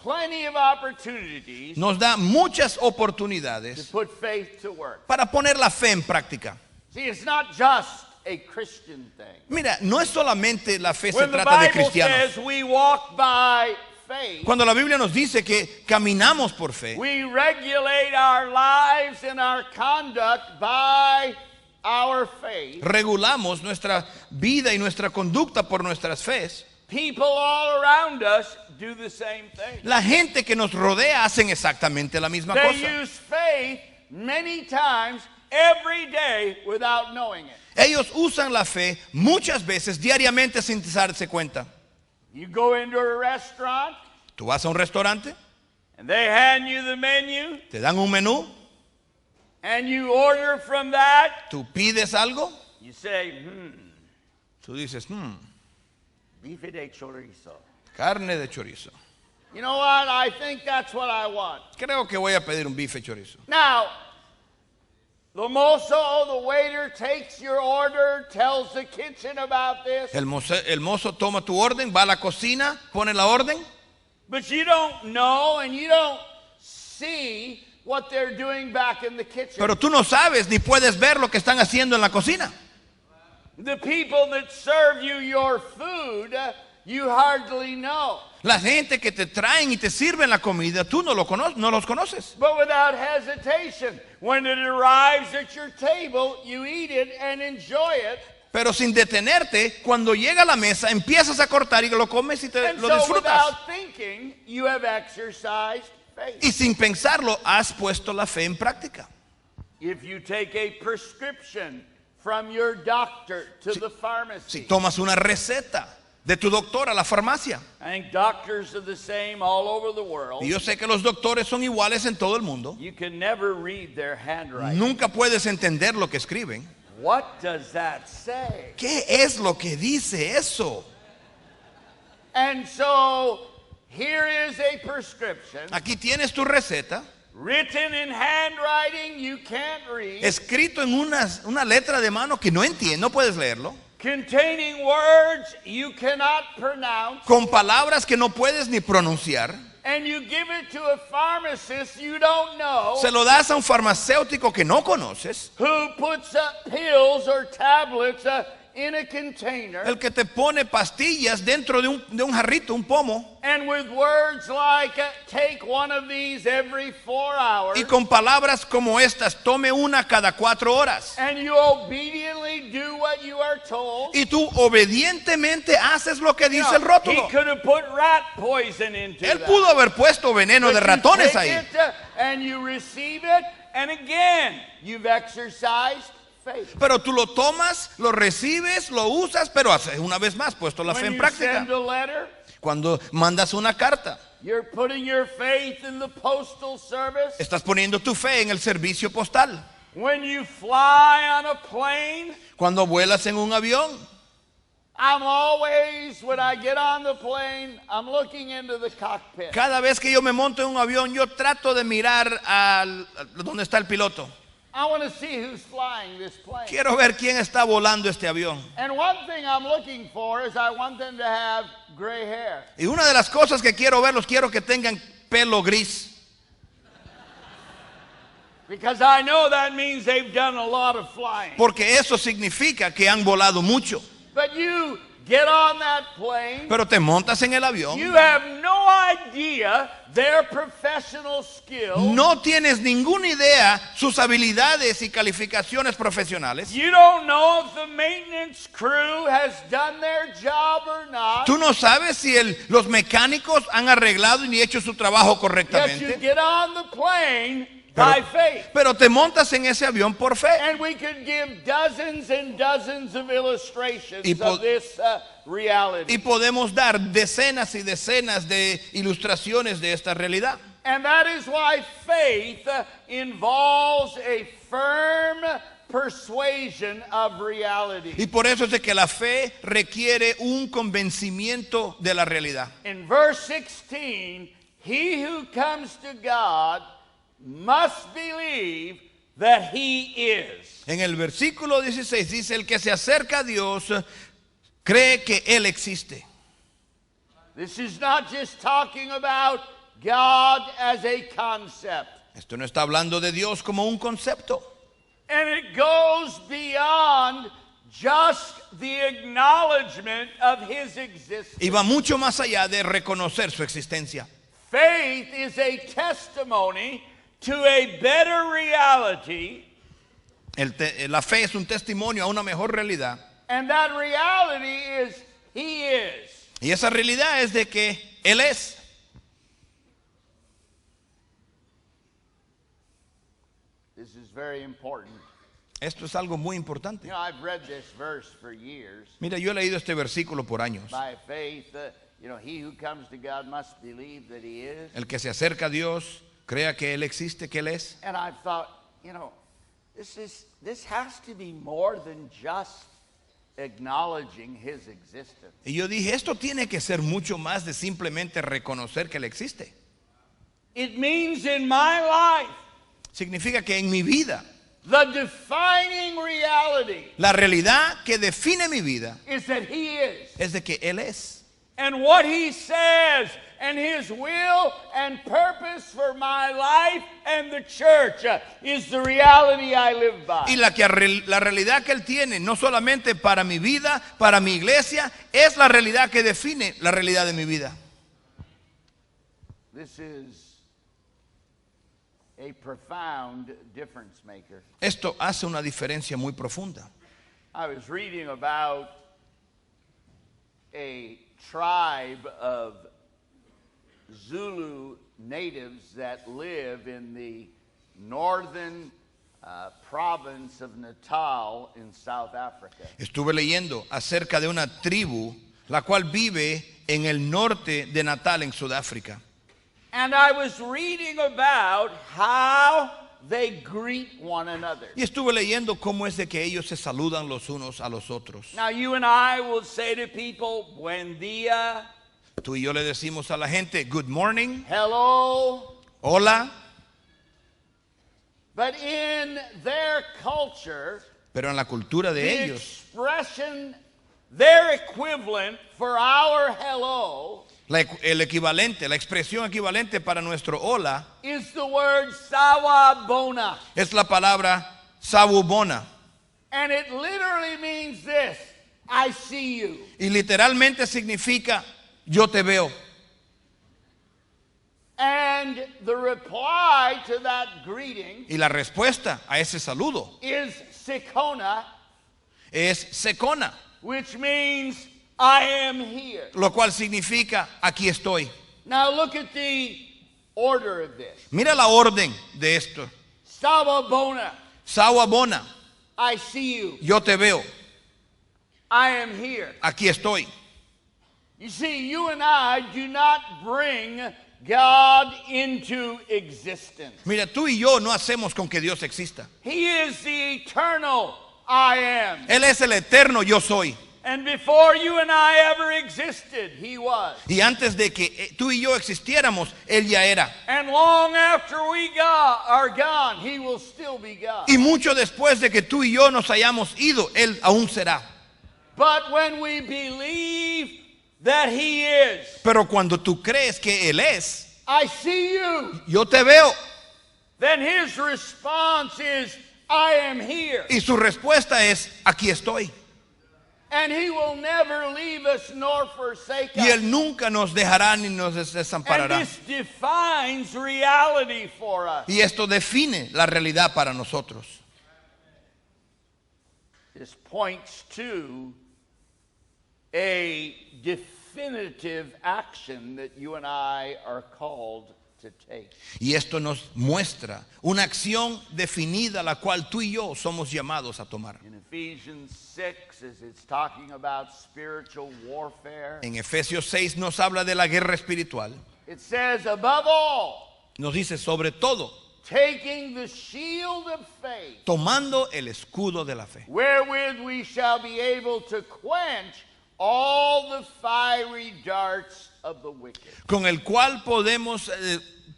Speaker 1: plenty of opportunities
Speaker 2: nos da muchas
Speaker 1: to
Speaker 2: oportunidades
Speaker 1: put faith to work.
Speaker 2: para poner la fe en práctica.
Speaker 1: See, it's not just a Christian thing.
Speaker 2: Mira, no es solamente la fe se
Speaker 1: When the
Speaker 2: trata de
Speaker 1: Bible
Speaker 2: cristianos.
Speaker 1: says we walk by faith,
Speaker 2: Cuando la Biblia nos dice que caminamos por fe,
Speaker 1: we regulate our lives and our conduct by our faith.
Speaker 2: regulamos nuestra vida y nuestra conducta por nuestras fes.
Speaker 1: People all around us do the same thing.
Speaker 2: La gente que nos rodea hacen exactamente la misma
Speaker 1: They
Speaker 2: cosa.
Speaker 1: use faith many times every day without knowing it.
Speaker 2: Ellos usan la fe muchas veces diariamente sin darse cuenta.
Speaker 1: You go into a restaurant
Speaker 2: Tú vas a un restaurante,
Speaker 1: and they hand you the menu
Speaker 2: te dan un menú,
Speaker 1: and you order from that.
Speaker 2: tú pides algo,
Speaker 1: You say,
Speaker 2: tú dices,
Speaker 1: bife de chorizo.
Speaker 2: carne de chorizo.
Speaker 1: You know what? I think that's what I want.
Speaker 2: Creo que voy a pedir un bife chorizo.
Speaker 1: Now, the mozo, the waiter takes your order, tells the kitchen about this,
Speaker 2: El mozo toma tu orden, va a la cocina, pone la orden,
Speaker 1: but you don't know and you don't see what they're doing back in the kitchen.
Speaker 2: pero tú no sabes ni puedes ver lo que están haciendo en la cocina.
Speaker 1: The people that serve you your food you hardly know.
Speaker 2: La gente que te traen y te sirven la comida, tú no los conoces.
Speaker 1: But without hesitation, when it arrives at your table, you eat it and enjoy it.
Speaker 2: Pero sin detenerte, cuando llega a la mesa, empiezas a cortar y lo comes y
Speaker 1: And
Speaker 2: lo
Speaker 1: so
Speaker 2: disfrutas.
Speaker 1: without thinking, you have exercised faith.
Speaker 2: Y sin pensarlo, has puesto la fe en práctica.
Speaker 1: If you take a prescription from your doctor to the pharmacy.
Speaker 2: Si tomas una receta de tu doctor a la farmacia.
Speaker 1: I think doctors are the same all over the world.
Speaker 2: Y yo sé que los doctores son iguales en todo el mundo.
Speaker 1: You can never read their handwriting.
Speaker 2: Nunca puedes entender lo que escriben.
Speaker 1: What does that say?
Speaker 2: ¿Qué es lo que dice eso?
Speaker 1: And so here is a prescription
Speaker 2: Aquí tienes tu receta,
Speaker 1: written in handwriting you can't read,
Speaker 2: escrito en una letra de mano que no entiendes, no puedes leerlo,
Speaker 1: containing words you cannot pronounce,
Speaker 2: con palabras que no puedes ni pronunciar.
Speaker 1: and you give it to a pharmacist you don't know,
Speaker 2: Se lo das a un farmacéutico que no conoces,
Speaker 1: who puts pills or tablets in a container,
Speaker 2: el que te pone pastillas dentro de un jarrito, un pomo,
Speaker 1: and with words like take one of these every 4 hours,
Speaker 2: y con palabras como estas, tome una cada 4 horas.
Speaker 1: and you obediently do what you are told.
Speaker 2: Y tú obedientemente haces lo que
Speaker 1: You
Speaker 2: dice
Speaker 1: know,
Speaker 2: el rótulo.
Speaker 1: he could have put rat poison into
Speaker 2: Él
Speaker 1: that.
Speaker 2: pudo haber puesto veneno
Speaker 1: But
Speaker 2: de
Speaker 1: you
Speaker 2: ratones
Speaker 1: take
Speaker 2: ahí.
Speaker 1: it, and you receive it, and again, you've exercised faith.
Speaker 2: Pero tú lo tomas, lo recibes, lo usas, pero haces una vez más puesto la fe
Speaker 1: When
Speaker 2: en
Speaker 1: you
Speaker 2: práctica.
Speaker 1: send a letter,
Speaker 2: Cuando mandas una carta,
Speaker 1: you're putting your faith in the postal service.
Speaker 2: estás poniendo tu fe en el servicio postal.
Speaker 1: When you fly on a plane,
Speaker 2: Cuando vuelas en un avión,
Speaker 1: I'm always, when I get on the plane, I'm looking into the cockpit.
Speaker 2: cada vez que yo me monto en un avión, yo trato de mirar donde está el piloto.
Speaker 1: I want to see who's flying this plane.
Speaker 2: Quiero ver quién está volando este avión.
Speaker 1: And one thing I'm looking for is I want them to have gray hair.
Speaker 2: Y una de las cosas que quiero verlos, quiero que tengan pelo gris.
Speaker 1: Because I know that means they've done a lot of flying.
Speaker 2: Porque eso significa que han volado mucho.
Speaker 1: But you get on that plane,
Speaker 2: Pero te montas en el avión,
Speaker 1: you have no idea their professional skill.
Speaker 2: no tienes ninguna idea sus habilidades y calificaciones profesionales.
Speaker 1: You don't know if the maintenance crew has done their job or not.
Speaker 2: Tú no sabes si los mecánicos han arreglado y hecho su trabajo
Speaker 1: Yet you
Speaker 2: correctamente.
Speaker 1: get on the plane by faith.
Speaker 2: Pero te montas en ese avión por fe.
Speaker 1: And we could give dozens and dozens of illustrations
Speaker 2: Y
Speaker 1: of this reality.
Speaker 2: Y podemos dar decenas y decenas de ilustraciones de esta realidad.
Speaker 1: And that is why faith involves a firm persuasion of reality.
Speaker 2: Y por eso es de que la fe requiere un convencimiento de la realidad.
Speaker 1: In verse 16, he who comes to God must believe that he is.
Speaker 2: En el versículo 16 dice, el que se acerca a Dios cree que Él existe.
Speaker 1: This is not just talking about God as a concept.
Speaker 2: Esto no está hablando de Dios como un concepto.
Speaker 1: And it goes beyond just the acknowledgement of his existence.
Speaker 2: Y va mucho más allá de reconocer su existencia.
Speaker 1: Faith is a testimony to a better reality,
Speaker 2: La fe es un testimonio a una mejor realidad.
Speaker 1: and that reality is he is.
Speaker 2: Y esa realidad es de que Él es.
Speaker 1: This is very important.
Speaker 2: Esto es algo muy importante.
Speaker 1: You know, I've read this verse for years.
Speaker 2: Mira, yo he leído este versículo por años.
Speaker 1: By faith, he who comes to God must believe that he is.
Speaker 2: El que se acerca a Dios, crea que Él existe, que Él es.
Speaker 1: And I've thought, this has to be more than just acknowledging his existence.
Speaker 2: Y yo dije, esto tiene que ser mucho más de simplemente reconocer que Él existe.
Speaker 1: It means in my life,
Speaker 2: Significa que en mi vida,
Speaker 1: the defining reality
Speaker 2: la realidad que define mi vida
Speaker 1: is that he is.
Speaker 2: es de que Él es.
Speaker 1: And what he says and His will and purpose for my life and the church is the reality I live by.
Speaker 2: Y la realidad que Él tiene, no solamente para mi vida, para mi iglesia, es la realidad que define la realidad de mi vida.
Speaker 1: This is a profound difference maker.
Speaker 2: Esto hace una diferencia muy profunda.
Speaker 1: I was reading about a tribe of Zulu natives that live in the northern province of Natal in South Africa.
Speaker 2: Estuve leyendo acerca de una tribu la cual vive en el norte de Natal en Sudáfrica.
Speaker 1: And I was reading about how they greet one another.
Speaker 2: Y estuve leyendo cómo es de que ellos se saludan los unos a los otros.
Speaker 1: Now you and I will say to people, buen día,
Speaker 2: Tú y yo le decimos a la gente, good morning,
Speaker 1: hello.
Speaker 2: hola.
Speaker 1: But in their culture,
Speaker 2: Pero en la cultura de
Speaker 1: the
Speaker 2: ellos,
Speaker 1: expression, their equivalent for our hello
Speaker 2: el equivalente, la expresión equivalente para nuestro hola
Speaker 1: is the word sawubona.
Speaker 2: es la palabra sawubona.
Speaker 1: And it literally means this: I see you.
Speaker 2: Y literalmente significa yo te veo.
Speaker 1: And the reply to that greeting
Speaker 2: Y la respuesta a ese saludo
Speaker 1: is Sikona,
Speaker 2: es secona,
Speaker 1: which means I am here.
Speaker 2: lo cual significa aquí estoy.
Speaker 1: Now look at the order of this.
Speaker 2: Mira la orden de esto.
Speaker 1: Sawubona,
Speaker 2: Sawubona,
Speaker 1: I see you.
Speaker 2: yo te veo,
Speaker 1: I am here.
Speaker 2: aquí estoy.
Speaker 1: You see, you and I do not bring God into existence.
Speaker 2: Mira, tú y yo no hacemos con que Dios exista.
Speaker 1: He is the eternal I am.
Speaker 2: Él es el eterno yo soy.
Speaker 1: And before you and I ever existed, He was.
Speaker 2: Y antes de que tú y yo existiéramos, Él ya era.
Speaker 1: And long after we are gone, He will still be God.
Speaker 2: Y mucho después de que tú y yo nos hayamos ido, Él aún será.
Speaker 1: But when we believe that He is,
Speaker 2: Pero cuando tú crees que Él es,
Speaker 1: I see you,
Speaker 2: yo te veo.
Speaker 1: then His response is, I am here.
Speaker 2: Y su respuesta es, aquí estoy.
Speaker 1: And He will never leave us nor forsake
Speaker 2: Y
Speaker 1: us.
Speaker 2: Él nunca nos dejará ni nos
Speaker 1: And
Speaker 2: desamparará.
Speaker 1: this defines reality for us.
Speaker 2: Y esto define la realidad para nosotros.
Speaker 1: This points to a definitive action that you and I are called to take.
Speaker 2: Y esto nos muestra una acción definida la cual tú y yo somos llamados a tomar.
Speaker 1: In Ephesians 6, as it's talking about spiritual warfare,
Speaker 2: En Efesios 6 nos habla de la guerra espiritual.
Speaker 1: it says, above all,
Speaker 2: Nos dice sobre todo,
Speaker 1: taking the shield of faith,
Speaker 2: tomando el escudo de la fe,
Speaker 1: wherewith we shall be able to quench all the fiery darts of the wicked.
Speaker 2: con el cual podemos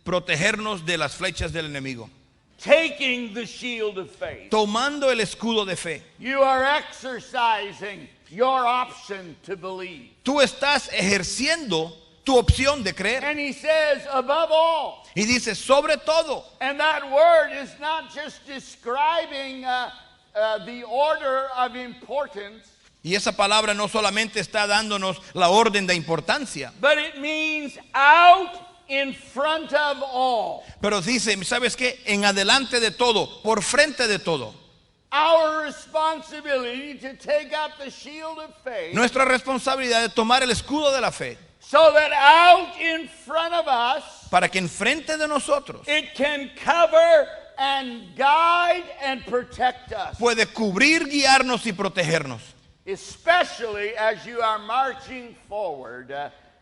Speaker 2: protegernos de las flechas del enemigo.
Speaker 1: Taking the shield of faith,
Speaker 2: Tomando el escudo de fe.
Speaker 1: you are exercising your option to believe.
Speaker 2: Tú estás ejerciendo tu opción de creer.
Speaker 1: And he says, above all.
Speaker 2: Y dice, sobre todo.
Speaker 1: And that word is not just describing the order of importance,
Speaker 2: Y esa palabra no solamente está dándonos la orden de importancia,
Speaker 1: but it means out in front of all.
Speaker 2: pero dice, ¿sabes qué? En adelante de todo, por frente de todo.
Speaker 1: Our responsibility to take up the shield of faith,
Speaker 2: Nuestra responsabilidad de tomar el escudo de la fe,
Speaker 1: so that out in front of us,
Speaker 2: para que enfrente de nosotros
Speaker 1: it can cover and guide and protect us.
Speaker 2: puede cubrir, guiarnos y protegernos.
Speaker 1: Especially as you are marching forward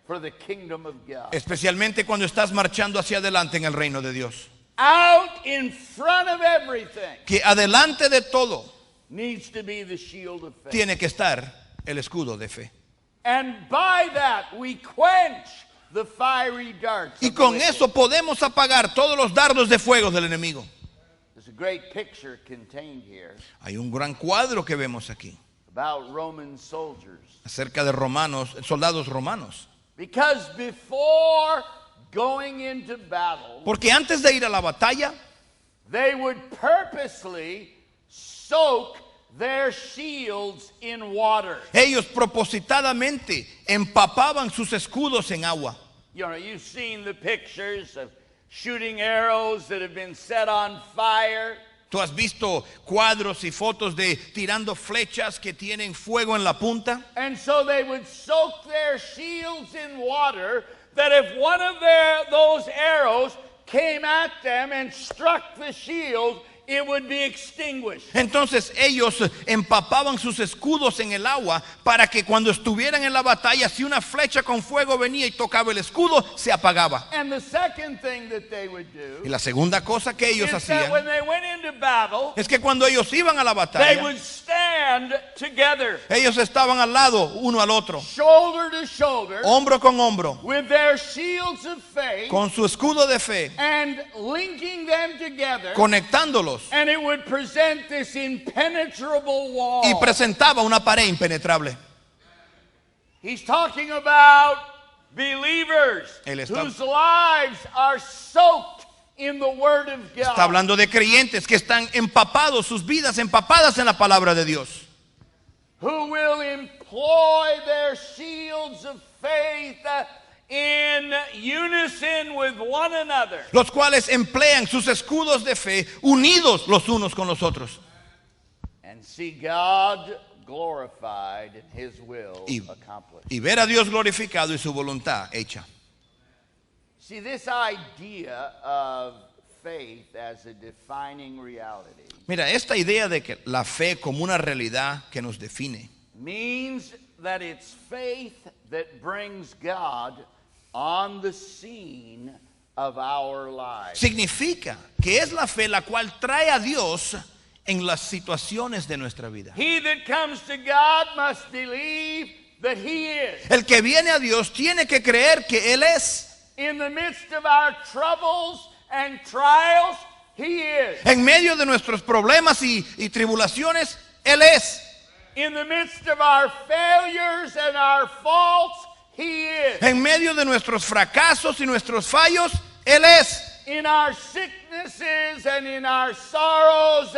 Speaker 1: for the kingdom of God.
Speaker 2: Especialmente cuando estás marchando hacia adelante en el reino de Dios.
Speaker 1: Out in front of everything
Speaker 2: Que adelante de todo
Speaker 1: needs to be the shield of faith.
Speaker 2: tiene que estar el escudo de fe.
Speaker 1: And by that we quench the fiery darts.
Speaker 2: Y
Speaker 1: of the
Speaker 2: con
Speaker 1: wicked.
Speaker 2: eso podemos apagar todos los dardos de fuego del enemigo.
Speaker 1: There's a great picture contained here
Speaker 2: Hay un gran cuadro que vemos aquí
Speaker 1: about Roman soldiers.
Speaker 2: acerca de romanos, soldados romanos.
Speaker 1: Because before going into battle,
Speaker 2: Porque antes de ir a la batalla,
Speaker 1: they would purposely soak their shields in water.
Speaker 2: ellos propositadamente empapaban sus escudos en agua.
Speaker 1: You know, you've seen the pictures of shooting arrows that have been set on fire.
Speaker 2: Tú has visto cuadros y fotos de tirando flechas que tienen fuego en la punta.
Speaker 1: And so they would soak their shields in water, that if one of those arrows came at them and struck the shield, it would be extinguished.
Speaker 2: Entonces ellos empapaban sus escudos en el agua para que cuando estuvieran en la batalla, si una flecha con fuego venía y tocaba el escudo, se apagaba.
Speaker 1: And the second thing that they would
Speaker 2: Y
Speaker 1: do
Speaker 2: la segunda cosa que ellos
Speaker 1: is that when
Speaker 2: hacían
Speaker 1: they went into battle,
Speaker 2: es que cuando ellos iban a la
Speaker 1: they
Speaker 2: batalla,
Speaker 1: would stand together,
Speaker 2: ellos estaban al lado uno al otro,
Speaker 1: shoulder to shoulder,
Speaker 2: hombro con hombro,
Speaker 1: with their shields of faith,
Speaker 2: con su escudo de fe,
Speaker 1: and linking them together,
Speaker 2: conectándolos,
Speaker 1: and it would present this impenetrable wall.
Speaker 2: y presentaba una pared impenetrable.
Speaker 1: He's talking about believers
Speaker 2: Él está-
Speaker 1: whose lives are soaked in the Word of
Speaker 2: Está
Speaker 1: God.
Speaker 2: hablando de creyentes que están empapados, sus vidas empapadas en la palabra de Dios,
Speaker 1: Who will employ their shields of faith in unison with one another.
Speaker 2: los cuales emplean sus escudos de fe unidos los unos con los otros,
Speaker 1: And see God glorified and His will
Speaker 2: y,
Speaker 1: accomplished.
Speaker 2: y ver a Dios glorificado y su voluntad hecha.
Speaker 1: See, this idea of faith as a defining reality
Speaker 2: Mira, esta idea de que la fe como una realidad que nos define
Speaker 1: means that it's faith that brings God on the scene of our lives.
Speaker 2: significa que es la fe la cual trae a Dios en las situaciones de nuestra vida.
Speaker 1: He that comes to God must believe that He is.
Speaker 2: El que viene a Dios tiene que creer que Él es.
Speaker 1: In the midst of our troubles and trials, He is.
Speaker 2: En medio de nuestros problemas y tribulaciones, Él es.
Speaker 1: In the midst of our failures and our faults, He is.
Speaker 2: En medio de nuestros fracasos y nuestros fallos, Él es.
Speaker 1: In our sicknesses and in our sorrows,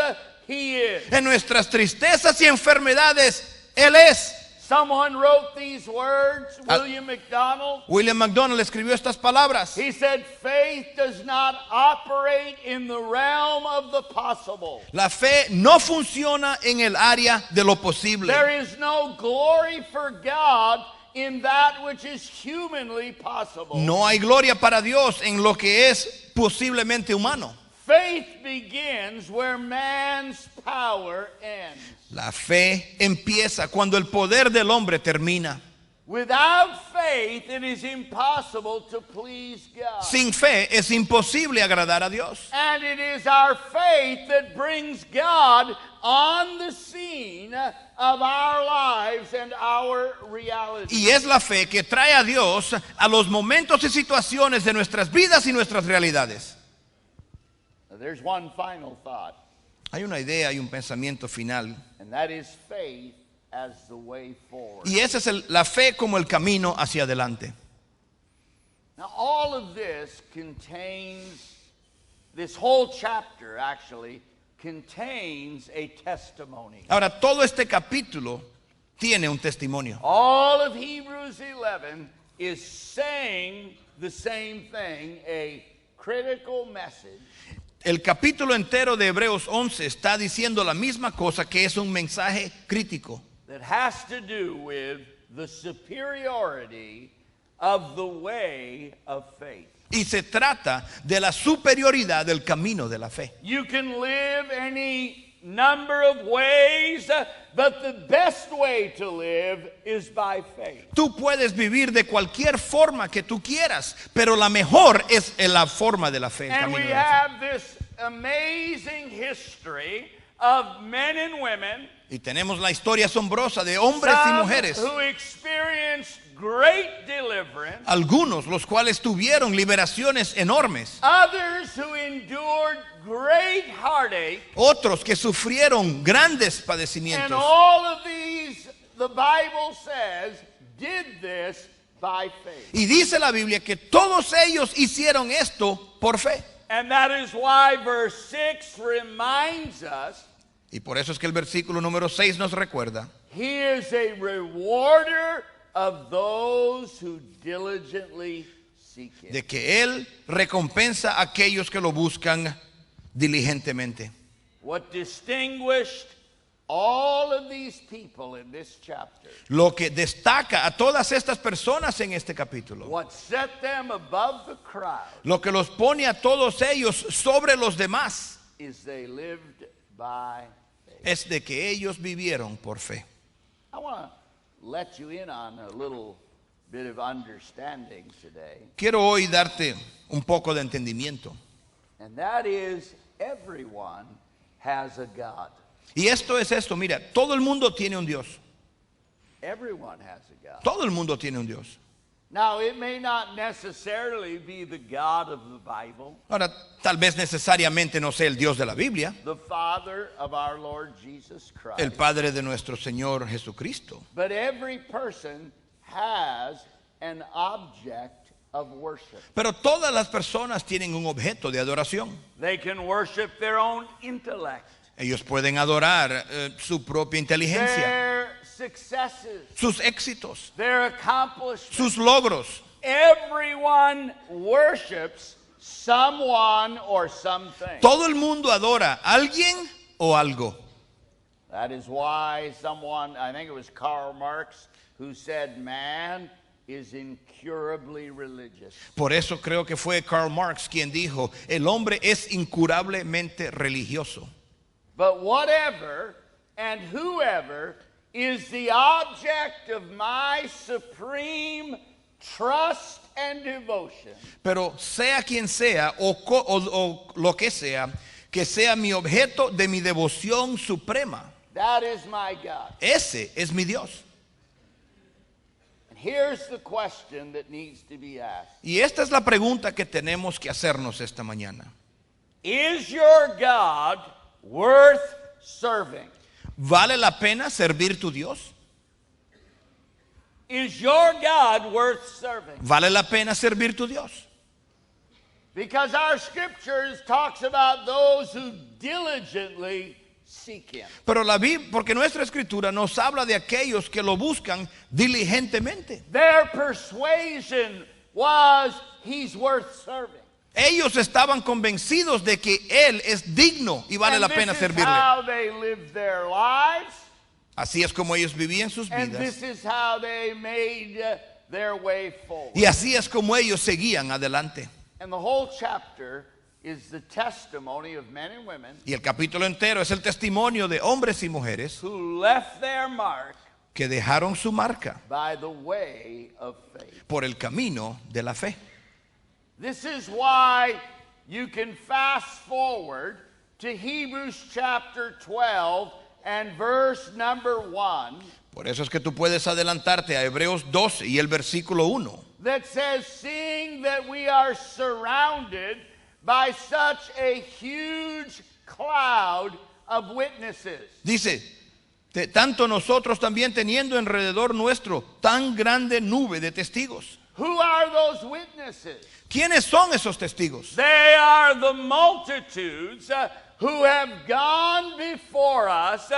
Speaker 1: He is.
Speaker 2: En nuestras tristezas y enfermedades, Él es.
Speaker 1: Someone wrote these words,
Speaker 2: Al-
Speaker 1: William MacDonald.
Speaker 2: William MacDonald escribió estas palabras.
Speaker 1: He said, faith does not operate in the realm of the possible.
Speaker 2: La fe no funciona en el área de lo posible.
Speaker 1: There is no glory for God in that which is humanly possible.
Speaker 2: No hay gloria para Dios en lo que es posiblemente humano.
Speaker 1: Faith begins where man's power ends.
Speaker 2: La fe empieza cuando el poder del hombre termina.
Speaker 1: Without faith, it is impossible to please God.
Speaker 2: Sin fe es imposible agradar a Dios.
Speaker 1: And it is our faith that brings God on the scene of our lives and our reality.
Speaker 2: Y es la fe que trae a Dios a los momentos y situaciones de nuestras vidas y nuestras realidades.
Speaker 1: Now, there's one final thought,
Speaker 2: Hay una idea y un pensamiento final.
Speaker 1: and that is faith as the way forward.
Speaker 2: Y esa es la fe como el camino hacia adelante.
Speaker 1: Now, all of this contains, this whole chapter actually contains a testimony.
Speaker 2: Ahora, todo este capítulo tiene un testimonio.
Speaker 1: All of Hebrews 11 is saying the same thing, a critical message
Speaker 2: El capítulo entero de Hebreos 11 está diciendo la misma cosa, que es un mensaje crítico.
Speaker 1: that has to do with the superiority of the way of faith.
Speaker 2: Y se trata de la superioridad del camino de la fe.
Speaker 1: You can live any number of ways, but the best way to live is by faith.
Speaker 2: Tú puedes vivir de cualquier forma que tú quieras, pero la mejor es en la forma de la fe, el
Speaker 1: And
Speaker 2: camino
Speaker 1: we
Speaker 2: de la fe.
Speaker 1: have this amazing history of men and women,
Speaker 2: Y tenemos la historia asombrosa de hombres y
Speaker 1: some
Speaker 2: mujeres,
Speaker 1: who experienced great deliverance,
Speaker 2: algunos los cuales tuvieron liberaciones enormes,
Speaker 1: others who endured great heartache,
Speaker 2: otros que sufrieron grandes
Speaker 1: and
Speaker 2: padecimientos.
Speaker 1: all of these, the Bible says, did this by faith.
Speaker 2: Y dice la Biblia que todos ellos hicieron esto por fe.
Speaker 1: And that is why verse 6 reminds us
Speaker 2: Y por eso es que el versículo número 6 nos recuerda
Speaker 1: he is a rewarder of those who diligently seek him.
Speaker 2: de que Él recompensa a aquellos que lo buscan diligentemente.
Speaker 1: What distinguished all of these people in this chapter,
Speaker 2: Lo que destaca a todas estas personas en este capítulo,
Speaker 1: what set them above the crowd,
Speaker 2: lo que los pone a todos ellos sobre los demás,
Speaker 1: is they lived by faith.
Speaker 2: es de que ellos vivieron por fe.
Speaker 1: I want to let you in on a little bit of understanding today,
Speaker 2: Quiero hoy darte un poco de entendimiento.
Speaker 1: and that is everyone has a God.
Speaker 2: Y esto es esto, mira, todo el mundo tiene un Dios.
Speaker 1: Everyone has a God.
Speaker 2: Todo el mundo tiene un Dios.
Speaker 1: Now, it may not necessarily be the God of the Bible,
Speaker 2: Ahora, tal vez necesariamente no sea el Dios de la Biblia,
Speaker 1: the Father of our Lord Jesus Christ,
Speaker 2: el Padre de nuestro Señor Jesucristo.
Speaker 1: but every person has an object of worship.
Speaker 2: Pero todas las personas tienen un objeto de adoración.
Speaker 1: They can worship their own intellect,
Speaker 2: Ellos pueden adorar su propia inteligencia,
Speaker 1: their successes,
Speaker 2: sus éxitos,
Speaker 1: their accomplishments.
Speaker 2: sus logros.
Speaker 1: Everyone worships someone or something.
Speaker 2: Todo el mundo adora a alguien o algo.
Speaker 1: That is why someone, I think it was Karl Marx, who said man is incurably religious.
Speaker 2: Por eso creo que fue Karl Marx quien dijo, el hombre es incurablemente religioso.
Speaker 1: But whatever and whoever is the object of my supreme trust and devotion,
Speaker 2: Pero sea quien sea o lo que sea mi objeto de mi devoción suprema.
Speaker 1: that is my God.
Speaker 2: Ese es mi Dios.
Speaker 1: And here's the question that needs to be asked.
Speaker 2: Y esta es la pregunta que tenemos que hacernos esta mañana.
Speaker 1: Is your God worth serving?
Speaker 2: ¿Vale la pena servir tu Dios?
Speaker 1: Is your God worth serving?
Speaker 2: ¿Vale la pena servir tu Dios?
Speaker 1: Because our scriptures talks about those who diligently seek him.
Speaker 2: Pero porque nuestra escritura nos habla de aquellos que lo buscan diligentemente.
Speaker 1: Their persuasion was he's worth serving.
Speaker 2: Ellos estaban convencidos de que Él es digno y vale
Speaker 1: And
Speaker 2: la pena
Speaker 1: this is
Speaker 2: servirle.
Speaker 1: how they lived their lives,
Speaker 2: Así es como ellos vivían sus
Speaker 1: and
Speaker 2: vidas.
Speaker 1: this is how they made their way forward.
Speaker 2: Y así es como ellos seguían adelante.
Speaker 1: And the whole chapter is the testimony of men and women
Speaker 2: Y el capítulo entero es el testimonio de hombres y mujeres
Speaker 1: who left their mark
Speaker 2: que dejaron su marca
Speaker 1: by the way of faith.
Speaker 2: por el camino de la fe.
Speaker 1: This is why you can fast forward to Hebrews chapter 12 and verse number 1
Speaker 2: Por eso es que tú puedes adelantarte a Hebreos 12 y el versículo 1.
Speaker 1: that says, seeing that we are surrounded by such a huge cloud of witnesses.
Speaker 2: Dice, tanto nosotros también teniendo alrededor nuestro tan grande nube de testigos.
Speaker 1: Who are those witnesses?
Speaker 2: ¿Quiénes son esos testigos?
Speaker 1: They are the multitudes who have gone before us,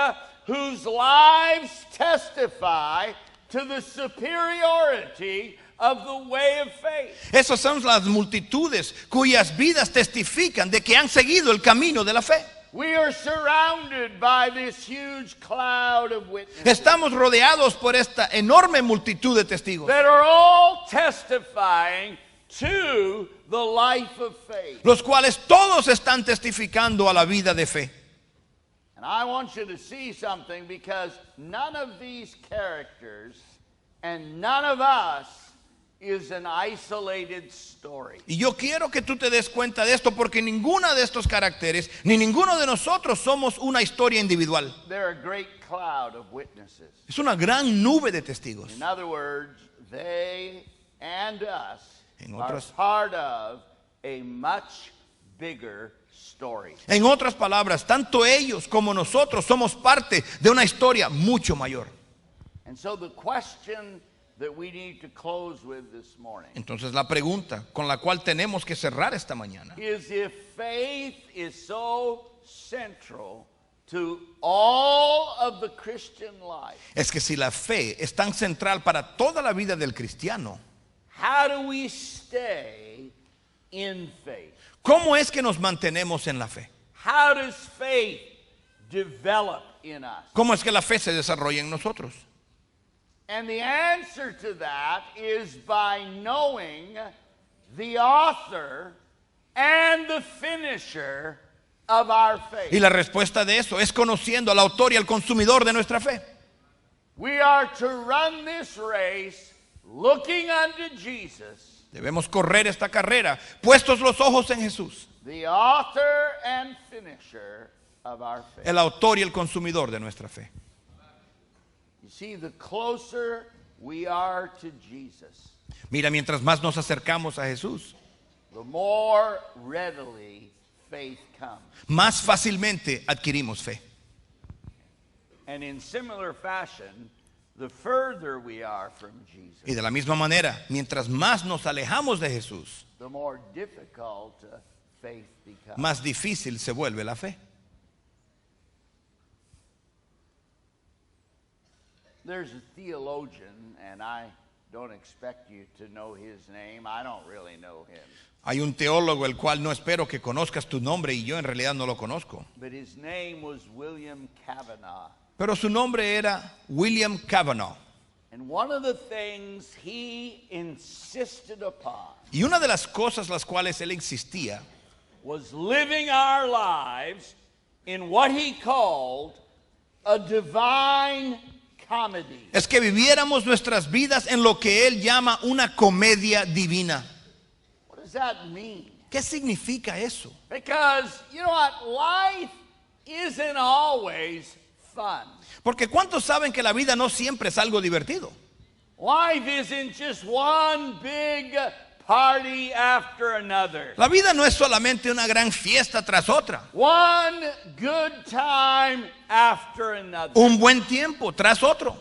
Speaker 1: whose lives testify to the superiority of the way of faith.
Speaker 2: Esas son las multitudes cuyas vidas testifican de que han seguido el camino de la fe.
Speaker 1: We are surrounded by this huge cloud of witnesses
Speaker 2: Estamos rodeados por esta enorme multitud de testigos,
Speaker 1: that are all testifying to the life of faith.
Speaker 2: los cuales todos están testificando a la vida de fe.
Speaker 1: And I want you to see something, because none of these characters and none of us is an isolated story.
Speaker 2: Y yo quiero que tú te des cuenta de esto, porque ninguno de estos caracteres, ni ninguno de nosotros somos una historia individual.
Speaker 1: They're a great cloud of witnesses.
Speaker 2: Es una gran nube de testigos.
Speaker 1: In other words, they and us
Speaker 2: En
Speaker 1: are
Speaker 2: otras-
Speaker 1: part of a much bigger story.
Speaker 2: En otras palabras, tanto ellos como nosotros somos parte de una historia mucho mayor.
Speaker 1: And so the question that we need to close with this morning
Speaker 2: Entonces la pregunta con la cual tenemos que cerrar esta mañana
Speaker 1: is if faith is so central to all of the Christian life,
Speaker 2: es que si la fe es tan central para toda la vida del cristiano,
Speaker 1: how do we stay in faith?
Speaker 2: ¿cómo es que nos mantenemos en la fe?
Speaker 1: How does faith develop in us?
Speaker 2: ¿Cómo es que la fe se desarrolla en nosotros?
Speaker 1: And the answer to that is by knowing the author and the finisher of our faith.
Speaker 2: Y la respuesta de eso es conociendo al autor y al consumidor de nuestra fe.
Speaker 1: We are to run this race looking unto Jesus,
Speaker 2: Debemos correr esta carrera puestos los ojos en Jesús,
Speaker 1: the author and finisher of our faith.
Speaker 2: el autor y el consumidor de nuestra fe.
Speaker 1: You see, the closer we are to Jesus,
Speaker 2: Mira, mientras más nos acercamos a Jesús,
Speaker 1: the more readily faith comes.
Speaker 2: más fácilmente adquirimos fe.
Speaker 1: And in similar fashion, the further we are from Jesus,
Speaker 2: Y de la misma manera, mientras más nos alejamos de Jesús,
Speaker 1: the more difficult faith becomes.
Speaker 2: más difícil se vuelve la fe.
Speaker 1: There's a theologian, and I don't expect you to know his name. I don't really know him.
Speaker 2: Hay un teólogo el cual no espero que conozcas tu nombre y yo en realidad no lo conozco.
Speaker 1: But his name was William Cavanaugh.
Speaker 2: Pero su nombre era William Cavanaugh.
Speaker 1: And one of the things he insisted upon
Speaker 2: Y una de las cosas las cuales él insistía
Speaker 1: was living our lives in what he called a divine comedy.
Speaker 2: es que viviéramos nuestras vidas en lo que él llama una comedia divina.
Speaker 1: What does that mean?
Speaker 2: ¿Qué significa eso?
Speaker 1: Because, you know what? Life isn't always fun.
Speaker 2: Porque ¿cuántos saben que la vida no siempre es algo divertido?
Speaker 1: Life isn't just one big party after another.
Speaker 2: La vida no es solamente una gran fiesta tras otra,
Speaker 1: One good time after another.
Speaker 2: un buen tiempo tras otro.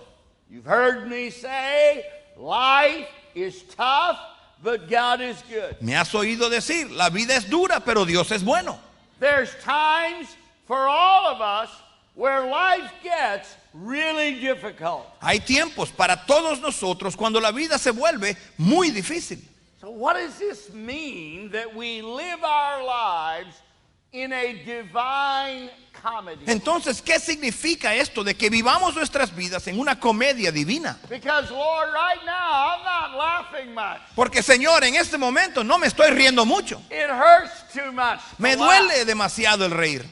Speaker 1: You've heard me say, life is tough, but God is good.
Speaker 2: Me has oído decir, la vida es dura, pero Dios es bueno.
Speaker 1: There's times for all of us where life gets really difficult.
Speaker 2: Hay tiempos para todos nosotros cuando la vida se vuelve muy difícil.
Speaker 1: So what does this mean that we live our lives in a divine comedy?
Speaker 2: Entonces, ¿qué significa esto de que vivamos nuestras vidas en una comedia divina?
Speaker 1: Because Lord, right now I'm not laughing much.
Speaker 2: Porque Señor, en este momento no me estoy riendo mucho.
Speaker 1: It hurts too much. to
Speaker 2: Me
Speaker 1: laugh.
Speaker 2: duele demasiado el reír.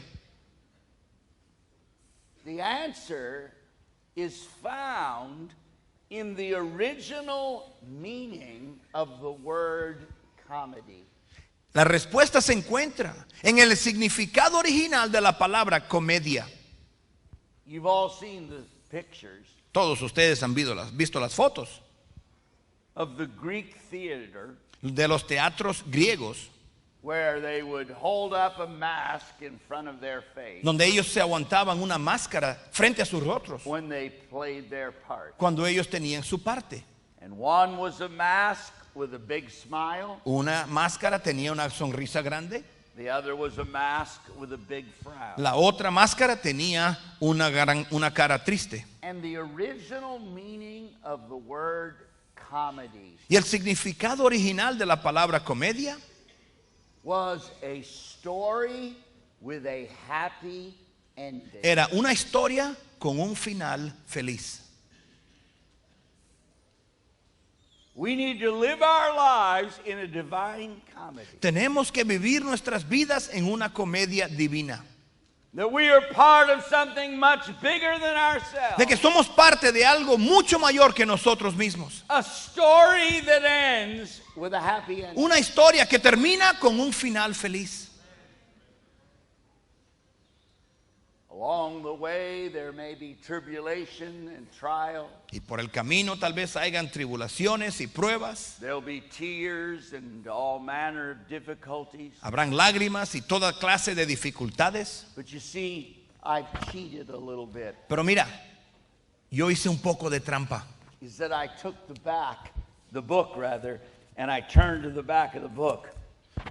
Speaker 1: The answer is found in the original meaning of the word comedy.
Speaker 2: La respuesta se encuentra en el significado original de la palabra comedia.
Speaker 1: You've all seen the pictures
Speaker 2: Todos ustedes han visto las fotos
Speaker 1: of the Greek theater
Speaker 2: de los teatros griegos,
Speaker 1: where they would hold up a mask in front of their face
Speaker 2: donde ellos se aguantaban una máscara frente a sus rostros
Speaker 1: when they played their part.
Speaker 2: cuando ellos tenían su parte.
Speaker 1: And one was a mask with a big smile.
Speaker 2: Una máscara tenía una sonrisa grande,
Speaker 1: The other was a mask with a big frown.
Speaker 2: la otra máscara tenía una cara triste.
Speaker 1: And the original meaning of the word comedy
Speaker 2: Y el significado original de la palabra comedia
Speaker 1: was a story with a happy ending.
Speaker 2: era una historia con un final feliz.
Speaker 1: We need to live our lives in a divine comedy.
Speaker 2: Tenemos que vivir nuestras vidas en una comedia divina.
Speaker 1: That we are part of something much bigger than ourselves.
Speaker 2: De que somos parte de algo mucho mayor que nosotros mismos.
Speaker 1: A story that ends with a happy ending.
Speaker 2: Una historia que termina con un final feliz.
Speaker 1: Along the way there may be tribulation and trial.
Speaker 2: Y por el camino tal vez hayan tribulaciones y pruebas.
Speaker 1: There'll be tears and all manner of difficulties.
Speaker 2: Habrán lágrimas y toda clase de dificultades.
Speaker 1: But you see, I've cheated a little bit.
Speaker 2: Pero mira, yo hice un poco de trampa.
Speaker 1: is that I took the book, and I turned to the back of the book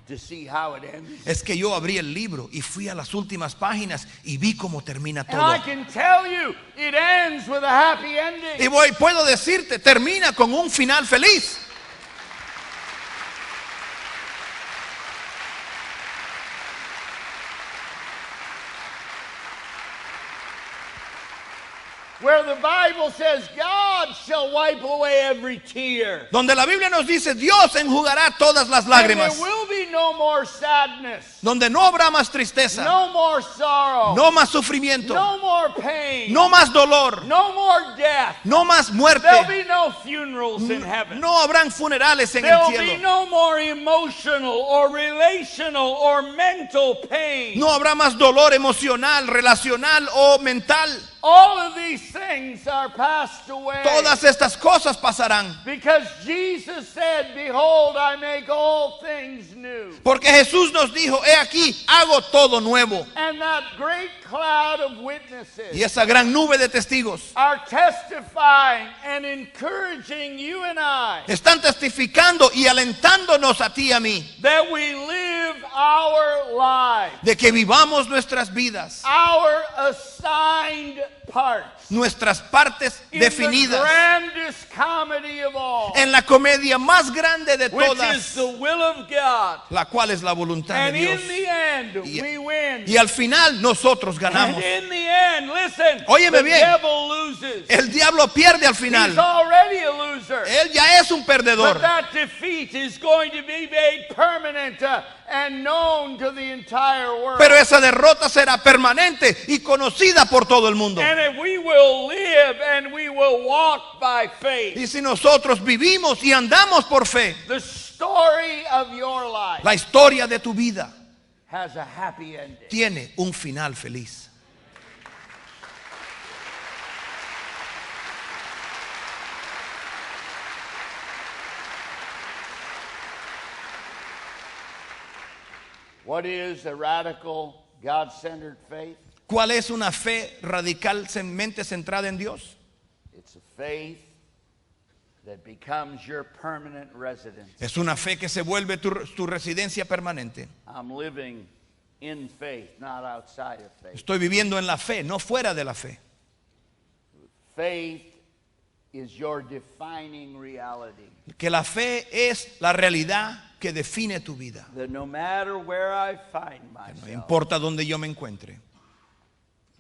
Speaker 1: to see how it ends.
Speaker 2: Es que yo abrí el libro y fui a las últimas páginas y vi cómo termina
Speaker 1: And I
Speaker 2: todo.
Speaker 1: can tell you, it ends with a happy ending.
Speaker 2: Y puedo decirte, termina con un final feliz.
Speaker 1: Where the Bible says, God shall wipe away every tear.
Speaker 2: Donde la Biblia nos dice, Dios enjugará todas las
Speaker 1: And
Speaker 2: lágrimas.
Speaker 1: there will be no more sadness,
Speaker 2: Donde no habrá más tristeza,
Speaker 1: no more sorrow,
Speaker 2: no más sufrimiento,
Speaker 1: no more pain,
Speaker 2: no más dolor,
Speaker 1: no more death.
Speaker 2: no más muerte.
Speaker 1: There'll be no funerals in heaven.
Speaker 2: No habrán funerales en el
Speaker 1: There'll be
Speaker 2: cielo.
Speaker 1: no more emotional or relational or mental pain.
Speaker 2: No habrá más dolor emocional, relacional o mental.
Speaker 1: All of these things are passed away.
Speaker 2: Todas estas cosas pasarán.
Speaker 1: Because Jesus said, behold, I make all things new.
Speaker 2: Porque Jesús nos dijo, he aquí, hago todo nuevo.
Speaker 1: And that great cloud of witnesses
Speaker 2: Y esa gran nube de testigos
Speaker 1: are testifying and encouraging you and I
Speaker 2: están testificando y alentándonos a ti y a mí
Speaker 1: that we live our lives,
Speaker 2: de que vivamos nuestras vidas,
Speaker 1: our assigned parts,
Speaker 2: nuestras partes
Speaker 1: in the
Speaker 2: definidas
Speaker 1: grandest comedy of all,
Speaker 2: en la comedia más grande de
Speaker 1: which is
Speaker 2: todas,
Speaker 1: the will of God.
Speaker 2: la cual es la voluntad
Speaker 1: And
Speaker 2: de
Speaker 1: in
Speaker 2: Dios.
Speaker 1: the end,
Speaker 2: Y-
Speaker 1: we win.
Speaker 2: Y al final nosotros
Speaker 1: And
Speaker 2: ganamos.
Speaker 1: in the end, listen,
Speaker 2: Óyeme
Speaker 1: the
Speaker 2: bien.
Speaker 1: devil loses.
Speaker 2: El diablo pierde al
Speaker 1: He's
Speaker 2: final.
Speaker 1: already a loser.
Speaker 2: Él ya es un perdedor.
Speaker 1: But that defeat is going to be made permanent and known to the entire world.
Speaker 2: Pero esa derrota será permanente y conocida por todo el mundo.
Speaker 1: And if we will live and we will walk by faith,
Speaker 2: Y si nosotros vivimos y andamos por fe,
Speaker 1: the story of your life
Speaker 2: la historia de tu vida
Speaker 1: has a happy ending.
Speaker 2: tiene un final feliz.
Speaker 1: What is a radical, God-centered faith?
Speaker 2: ¿Cuál es una fe radicalmente centrada en Dios?
Speaker 1: It's a faith that becomes your permanent residence.
Speaker 2: Es una fe que se vuelve tu residencia permanente.
Speaker 1: I'm living in faith, not outside of faith.
Speaker 2: Estoy viviendo en la fe, no fuera de la fe.
Speaker 1: Faith is your defining reality.
Speaker 2: Que la fe es la realidad que define tu vida.
Speaker 1: That no matter where I find
Speaker 2: No
Speaker 1: myself,
Speaker 2: importa donde yo me encuentre.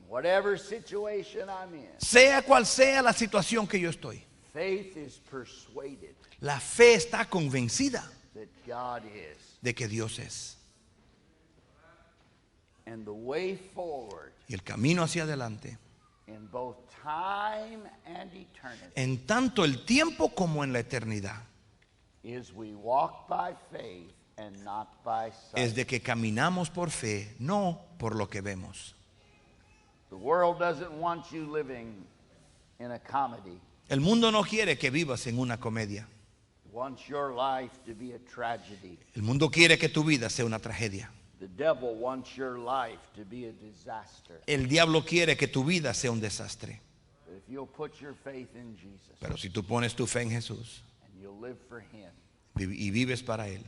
Speaker 1: whatever situation I'm in,
Speaker 2: Sea cual sea la situación que yo estoy.
Speaker 1: faith is persuaded
Speaker 2: La fe está convencida
Speaker 1: that God is.
Speaker 2: de que Dios es.
Speaker 1: And the way forward
Speaker 2: Y el camino hacia adelante,
Speaker 1: in both time and eternity
Speaker 2: en tanto el tiempo como en la eternidad,
Speaker 1: is we walk by faith and not by sight.
Speaker 2: es de que caminamos por fe, no por lo que vemos.
Speaker 1: The world doesn't want you living in a comedy.
Speaker 2: El mundo no quiere que vivas en una comedia.
Speaker 1: It wants your life to be a tragedy.
Speaker 2: El mundo quiere que tu vida sea una tragedia.
Speaker 1: The devil wants your life to be a disaster.
Speaker 2: El diablo quiere que tu vida sea un desastre.
Speaker 1: But if you'll put your faith in Jesus
Speaker 2: Pero si tú pones tu fe en Jesús
Speaker 1: and you'll live for him,
Speaker 2: y vives para Él,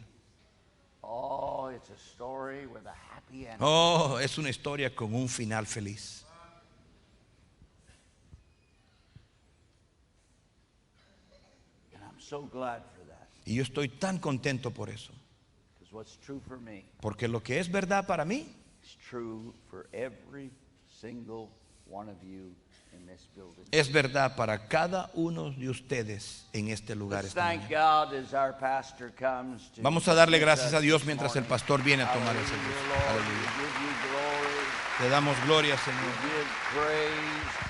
Speaker 1: oh, it's a story with a happy ending.
Speaker 2: oh, es una historia con un final feliz.
Speaker 1: And I'm so glad for that.
Speaker 2: Y yo estoy tan contento por eso.
Speaker 1: Because what's true for me
Speaker 2: Porque lo que es verdad para mí
Speaker 1: is true for every single one of you in this building.
Speaker 2: es verdad para cada uno de ustedes en este lugar.
Speaker 1: Let's
Speaker 2: esta
Speaker 1: thank
Speaker 2: mañana.
Speaker 1: God as our pastor comes to
Speaker 2: Vamos a darle
Speaker 1: dismiss
Speaker 2: gracias
Speaker 1: us
Speaker 2: a Dios
Speaker 1: this
Speaker 2: mientras el
Speaker 1: morning.
Speaker 2: pastor viene a tomar el
Speaker 1: Hallelujah,
Speaker 2: servicio.
Speaker 1: Lord.
Speaker 2: Aleluya.
Speaker 1: We give you glory.
Speaker 2: Te damos gloria,
Speaker 1: We
Speaker 2: Señor.
Speaker 1: give praise.